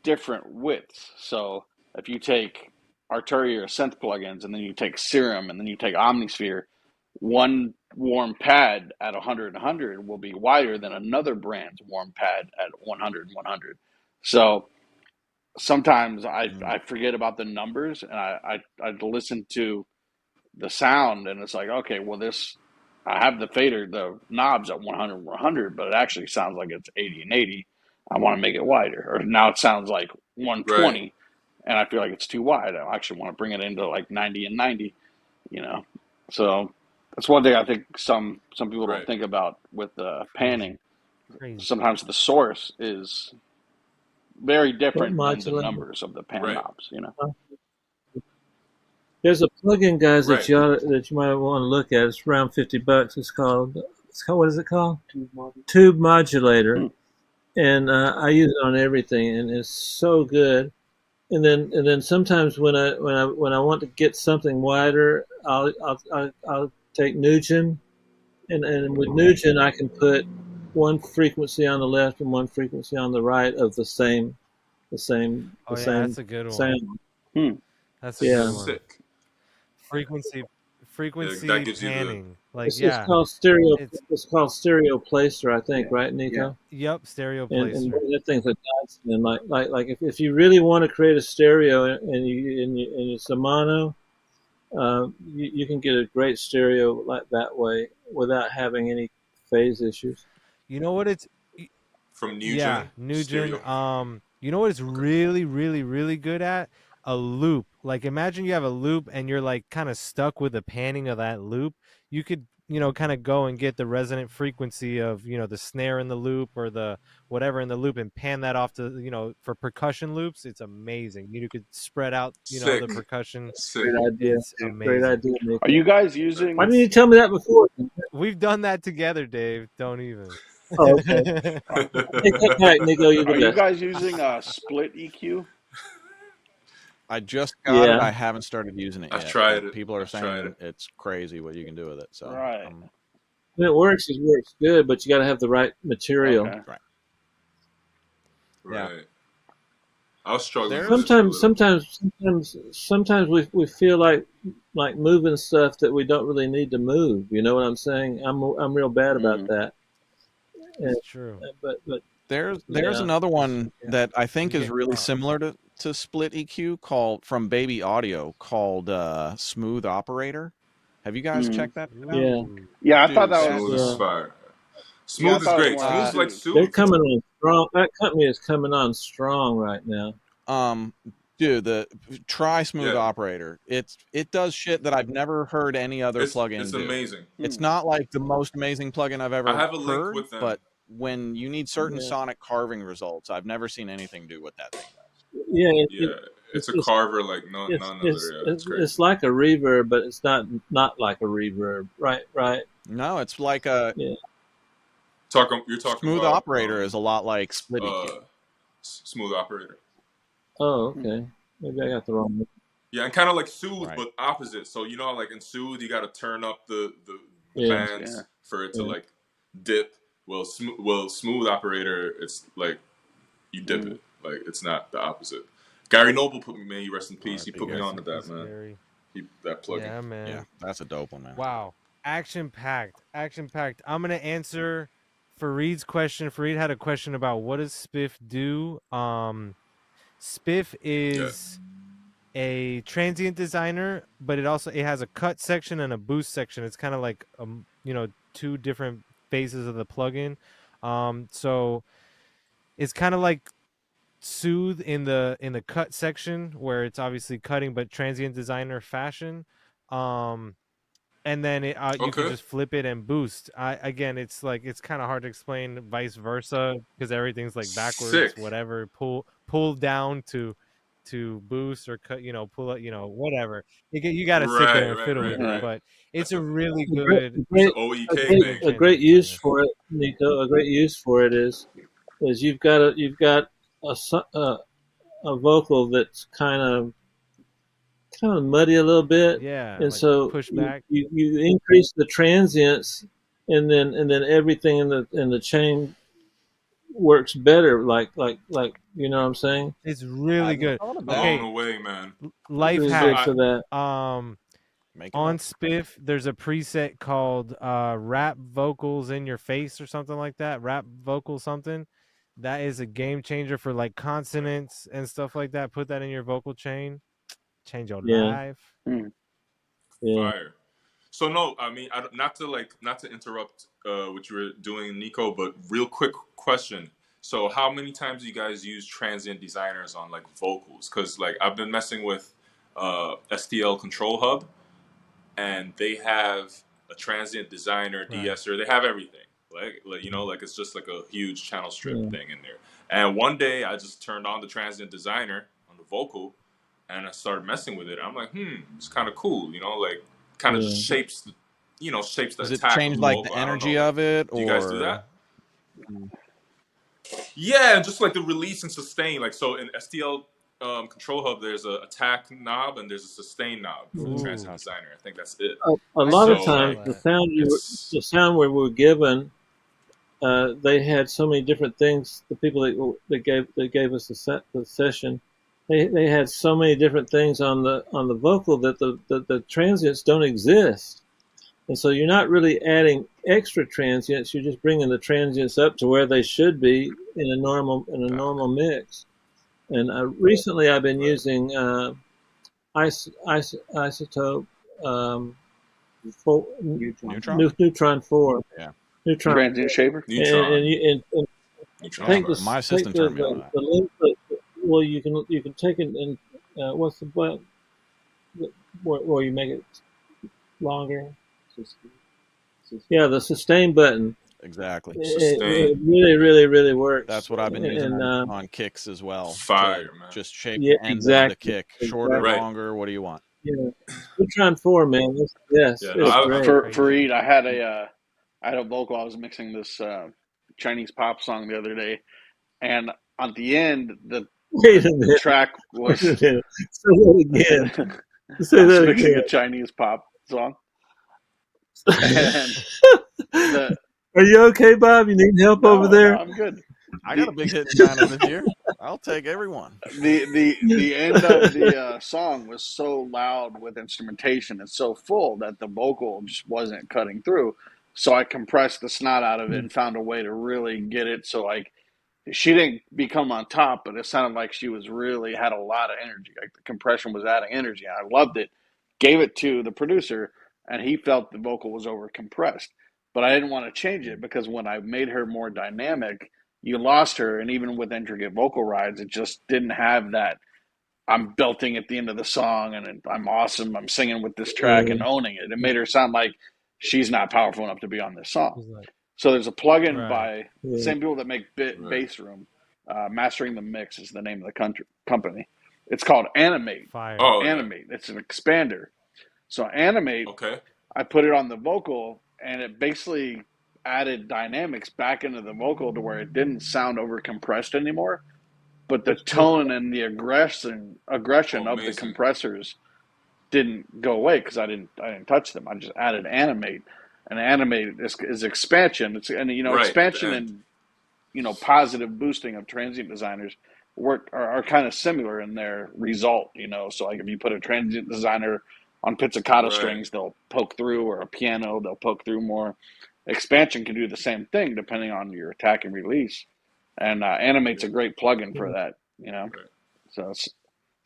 different widths. So if you take Arturia or synth plugins and then you take Serum and then you take Omnisphere, one warm pad at 100 will be wider than another brand's warm pad at 100. So sometimes I forget about the numbers and I listen to the sound and it's like, okay, well, I have the fader, the knobs at 100, but it actually sounds like it's 80 and 80. I want to make it wider. Or now it sounds like Right. 120 and I feel like it's too wide. I actually want to bring it into like 90 and 90, you know? So that's one thing I think some people don't Right. think about with Crazy. panning. Crazy. Sometimes the source is very What different than the modulator? numbers of the pan Right. knobs, There's a plugin, guys, Right. that you might want to look at. It's around $50. It's called, what is it called? Tube modulator. Hmm. And I use it on everything, and it's so good. And then sometimes when I want to get something wider, I'll take Nugent, and with Nugent I can put one frequency on the left and one frequency on the right of the same Oh the yeah, same that's a good one. sound. Hmm. That's a good Yeah, one. Sick. Frequency That frequency gives you the panning. Like, it's yeah, called stereo. it's It's called stereo placer, I think, Yeah. right, Nico? yep, stereo And placer. that thing's a godsend. Like if you really want to create a stereo and it's a mono, you can get a great stereo like that way without having any phase issues. You know what it's from Yeah, Nugent Nugent. stereo. You know what it's Okay. really, really, really good at? A loop. Like, imagine you have a loop and you're like kind of stuck with the panning of that loop. You could, kind of go and get the resonant frequency of, the snare in the loop or the whatever in the loop and pan that off to, for percussion loops. It's amazing. You could spread out, the Sick. percussion. Sick. Great idea. It's Great amazing. idea, Are Nico. you guys Right. Why using didn't you tell me that before? We've done that together, Dave. Don't even. Oh, okay. Take that back, Nico. You're the Are you best. guys using a split EQ? I just got it. Yeah, I haven't started using it I've yet, tried but it. people are I've tried saying it. it's crazy what you can do with it. So, Right. when it works good, but you got to have the right material. Okay. right. Yeah. Right. I was struggling with There's it for a Sometimes, little. sometimes, sometimes, sometimes we feel like moving stuff that we don't really need to move. You know what I'm saying? I'm real bad about Mm. that. And, It's true. but There's yeah, another one Yeah. that I think You is get really caught. similar to split EQ called from Baby Audio called Smooth Operator. Have you guys checked that shit out? yeah, Ooh. Yeah, I thought Dude, that that was. Smooth is yeah. fire. Yeah, I Smooth is thought it was great. more Smooth is like suited. They're soothes. coming on strong. That company is coming on strong right now. dude, try Smooth Yeah, Operator. It does shit that I've never heard any other plugin it's do. amazing. It's not like the most amazing plugin I've I ever have a link heard, with them. but when you need certain Yeah, sonic carving results, I've never seen anything do what that thing does. yeah. Yeah, it's It's a it's carver like it's none other. it's Yeah, it's it's, crazy. it's like a reverb, but it's not like a reverb. Right, right. No, it's like a Yeah. You're talking Smooth about Operator is a lot like Split uh EQ. smooth operator. Oh, okay. Maybe I got the wrong one. Yeah, and kind of like soothe, Right. but opposite. So you know, like in soothe, you got to turn up the Yeah, Yeah. bands for it to yeah, like dip. Well, smooth operator, it's like you dip it. Like it's not the opposite. Gary Noble put me, man. He rest in peace. He R.I.P. put me Gary. Rest on in to that, peace, man. Gary. That plugin. Yeah, man. Yeah, that's a dope one, man. Wow. Action packed. Action packed. I'm gonna answer Fareed's question. Fareed had a question about what does Spiff do? Spiff Yeah. is a transient designer, but it has a cut section and a boost section. It's kind of like two different phases of the plugin. So it's kind of like soothe in the cut section where it's obviously cutting, but transient designer fashion. And then you can Okay. just flip it and boost. Again, it's like it's kind of hard to explain vice versa because everything's like backwards, Sick. whatever. Pull down to boost or cut, pull it, whatever. You got to sit there and fiddle with it, Yeah. but it's a really a great, good It's an a OEK great, thing. a transient great use designer. for it, Nico. A great use for it is you've got a vocal that's kind of muddy a little bit, Yeah, and like so push back. you increase the transients, and then everything in the chain works better. Like you know what I'm saying? It's I really hadn't good. thought of Blown that. Okay, away, man. It's life really So good hack. I for that. Make it On up. Spiff, there's a preset called rap vocals in your face or something like that. Rap vocal something. That is a game changer for like consonants and stuff like that. Put that in your vocal chain. Change your Yeah, life. yeah. fire. So no, I mean, not to interrupt what you were doing, Nico, but real quick question. So how many times do you guys use transient designers on like vocals? Because like I've been messing with STL Control Hub, and they have a transient designer, Right. de-esser. They have everything. Like it's just like a huge channel strip Yeah. thing in there. And one day I just turned on the transient designer on the vocal, and I started messing with it. I'm like, it's kind of cool. Like kind of just Yeah. shapes the Does it attack of change the like the vocal. I don't know. energy Like, of it, do you guys do or that? Yeah, just like the release and sustain. Like so in STL Control Hub, there's a attack knob and there's a sustain knob for the Ooh, transient designer. I think that's it. A I lot can of So install times like that. it's the sound we were given, they had so many different things. The people that gave us the session, they had so many different things on the vocal that the transients don't exist, and so you're not really adding extra transients. You're just bringing the transients up to where they should be in a got normal mix. And recently, I've been right. using isotope for, neutron? neutron four Yeah. neutron. Transient shaper. And Neutron. and Neutron's take fire. this My take assistant turned me on to that. the link. Well, you can take it and what's the button where you make it longer? Yeah, the sustain button. Exactly. It Sustain. really works. That's what I've been using And on kicks as well to Fire, man. just shape yeah, the end of the exactly, kick. Shorter, exactly. Right. longer, what do you want? Yeah, neutron four, man. Yes, Yeah, no, it's Well, great. for Crazy. Eid, I had a vocal. I was mixing this Chinese pop song the other day, and at the end, Wait a the minute. track Wait a was minute. Say that again. I Say was that mixing a again. Chinese pop song, and the Are you okay, Bob? You need help over no, there? I'm good. I got the a big hit in China this year. I'll take everyone. the end of the song was so loud with instrumentation and so full that the vocal just wasn't cutting through. So I compressed the snot out of it and found a way to really get it. So like she didn't become on top, but it sounded like she was really had a lot of energy. Like the compression was adding energy. I loved it. Gave it to the producer, and he felt the vocal was over compressed. But I didn't want to change it because when I made her more dynamic, you lost her. And even with intricate vocal rides, it just didn't have that. I'm belting at the end of the song, and I'm awesome. I'm singing with this track and owning it. It made her sound like she's not powerful enough to be on this song. Like, So there's a plugin right. by the same people that make Bass Room. Mastering the Mix is the name of the company. It's called Animate. Fire. Oh, Animate. It's an expander. So Animate, okay. I put it on the vocal, and it basically added dynamics back into the vocal to where it didn't sound over compressed anymore. But the tone and the aggression Oh, of the amazing. compressors didn't go away because I didn't touch them. I just added Animate, and Animate is expansion. It's and Right, at the expansion end. and positive boosting of transient designers are kind of similar in their result. So like if you put a transient designer on pizzicato Right. strings, they'll poke through, or a piano, they'll poke through more. Expansion can do the same thing depending on your attack and release, and Animate's a great plugin for that. Right. So it's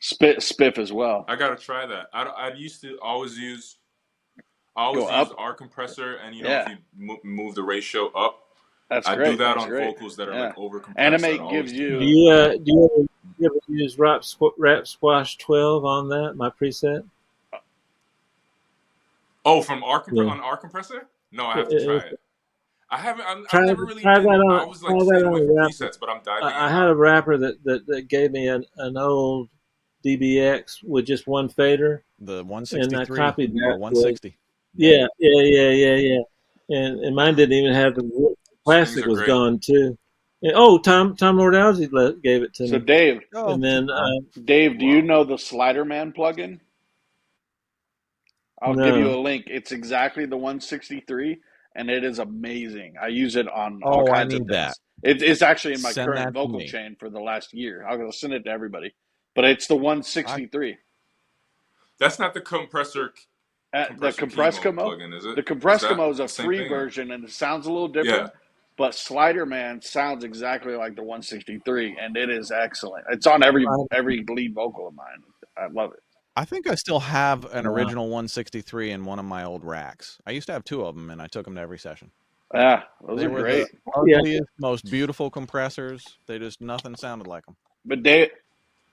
Spiff as well. I gotta try that. I used to always use Go use up. our compressor, and Yeah. if you move the ratio up, That's I great. do that That's on great. vocals that are Yeah. like over compressed. Animate I gives always do Do you. that. you ever use Rap Squash 12 on that? My preset. Oh, from Yeah. on our compressor? No, I have to try It, it. I haven't. try I've never really try that been. I on was try like that staying away on from a rapper. presets, but I'm diving in I had now. a rapper that gave me an old DBX with just one fader, The and I 163 copied or that. 160. Yeah. And mine didn't even have the wood. Strings Plastic are was great. gone too. And, Tom Lord Alge gave it to So me, Dave, Oh, and then Dave, do you Wow. know the Sliderman plugin? I'll give you no. a link. It's exactly the 163, and it is amazing. I use it on all oh, I kinds of need that. things. It's actually in my Send current that to vocal me. chain for the last year. I'll send it to everybody. But it's the I 163. That's not the compressor The chemo Comprescamo. plugin, is it? The Is that Comprescamo is a the same free thing? Or? version, and it sounds a little Yeah. different. But Sliderman sounds exactly like the 163, and it is excellent. It's on every lead vocal of mine. I love it. I think I still have an Wow. original 163 in one of my old racks. I used to have two of them, and I took them to every session. Yeah, those They are were the great. Yeah. ugliest, most beautiful compressors. They just nothing sounded like them. But Dave,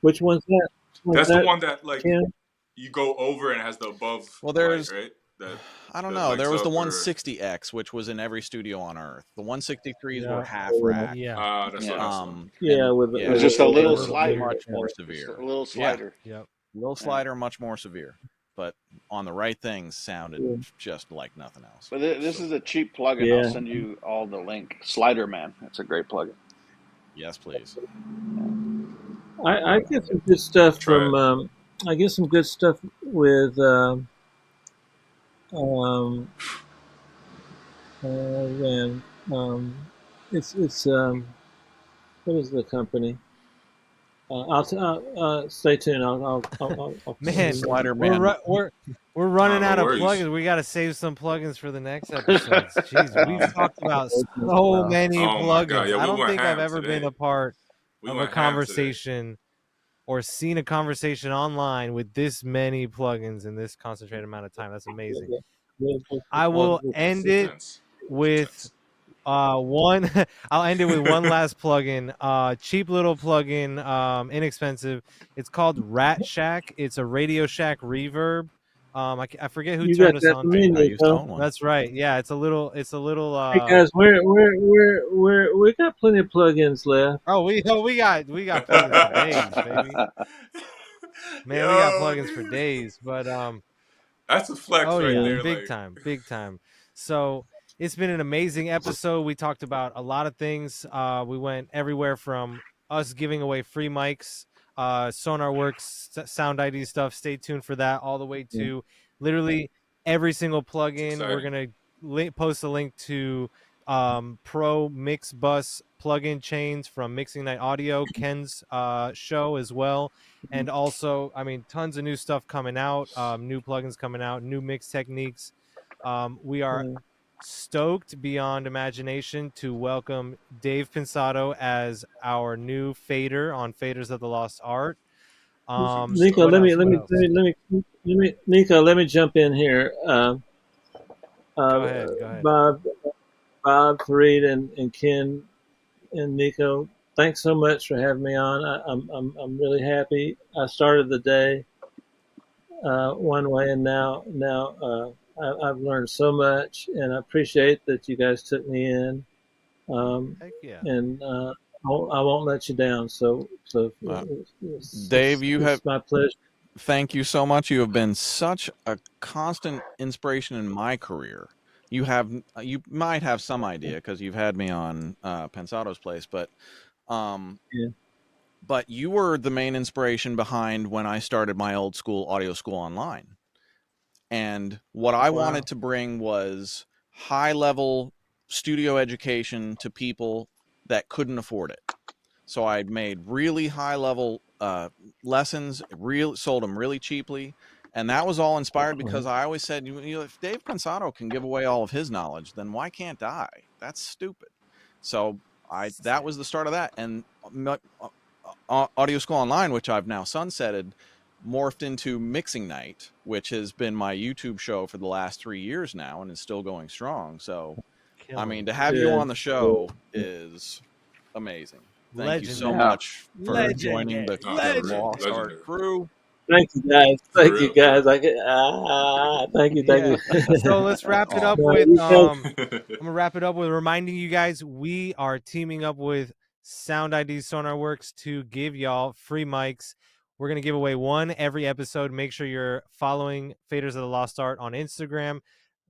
Which one's that? Which one's That's the that, one that like Ken? you go over and has the above Well, light, there's right? That I don't that know. There lights was the up or 160X, which was in every studio on Earth. The 163s were Yeah. half rack. Yeah. that's yeah, the one. Yeah, And with it yeah, was just a they little were slider, much more just a severe. little Yeah, slider. Yep. little Yeah. slider, much more severe. But on the right things, sounded just like nothing else. But this So is a cheap plugin. I'll yeah. send you all the link. Slider Man. It's a great plugin. Yes, please. I get some good stuff try from. it. I get some good stuff with. Um, man, it's what is the company? I'll stay tuned. I'll Man, Slider we're Man. ru- we're we're running No out of worries. plugins. We got to save some plugins for the next episodes. Jeez, we've Um, talked about so well. many Oh my god, plugins. yeah, I we don't went think I've ham ever been today. a part We of a went ham today. conversation or seen a conversation online with this many plugins in this concentrated amount of time. That's amazing. I will That's end it intense. It's with intense. one I'll end it with one last plugin, cheap little plugin, inexpensive. It's called Rat Shack. It's a Radio Shack reverb. I forget who You got turned us that on from to I it. me, used to though. own one. That's right. Yeah, it's a little Hey guys, we got plenty of plugins left. we got plugins for days, baby. Man, we got Yo, plugins for dude. days. But That's a flex oh right yeah, Yeah. there. big Like, time, big time. So it's been an amazing episode. We talked about a lot of things. We went everywhere from us giving away free mics, Sonar Works, Sound ID stuff. Stay tuned for that. All the way to literally every single it's plugin. We're exciting. gonna post a link to Pro Mix Bus plugin chains from Mixing Night Audio, Ken's show as well. And also, I mean, tons of new stuff coming out, new plugins coming out, new mix techniques. We are Yeah. stoked beyond imagination to welcome Dave Pensado as our new fader on Faders of the Lost Art. Nico, What else? What else? Nico, let me jump in here. Go ahead. Go ahead. Bob, Fareed, and Ken and Nico, thanks so much for having me on. I'm really happy. I started the day one way, and now I've learned so much, and I appreciate that you guys took me in. Heck yeah. And I won't let you down. So Dave, you have it's my pleasure. thank you so much. You have been such a constant inspiration in my career. You might have some idea because you've had me on Pensado's Place, but Yeah. but you were the main inspiration behind when I started my old school audio school online. And what I Wow. wanted to bring was high level studio education to people that couldn't afford it. So I made really high level lessons, sold them really cheaply. And that was all inspired because I always said, if Dave Pensado can give away all of his knowledge, then why can't I? That's stupid. So that was the start of that. And Audio School Online, which I've now sunsetted, morphed into Mixing Night, which has been my YouTube show for the last 3 years now and is still going strong. So, I mean, to have you on the show is amazing. Thank you so Legendary. much for joining the Lost Art Legendary. crew. Thank you guys. For Thank you real. guys. Thank you. Thank Yeah. you. So let's wrap it up No, with you guys, I'm gonna wrap it up with reminding you guys we are teaming up with Sound ID Sonar Works to give y'all free mics. We're gonna give away one every episode. Make sure you're following Faders of the Lost Art on Instagram,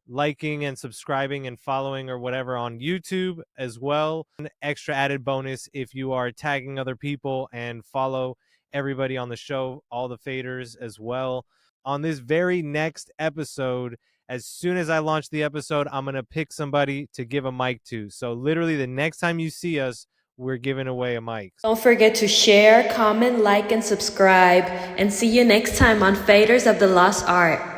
liking and subscribing and following or whatever on YouTube as well. An extra added bonus if you are tagging other people and follow everybody on the show, all the faders as well. On this very next episode, as soon as I launch the episode, I'm going to pick somebody to give a mic to. So literally the next time you see us, we're giving away a mic. Don't forget to share, comment, like, and subscribe. And see you next time on Faders of the Lost Art.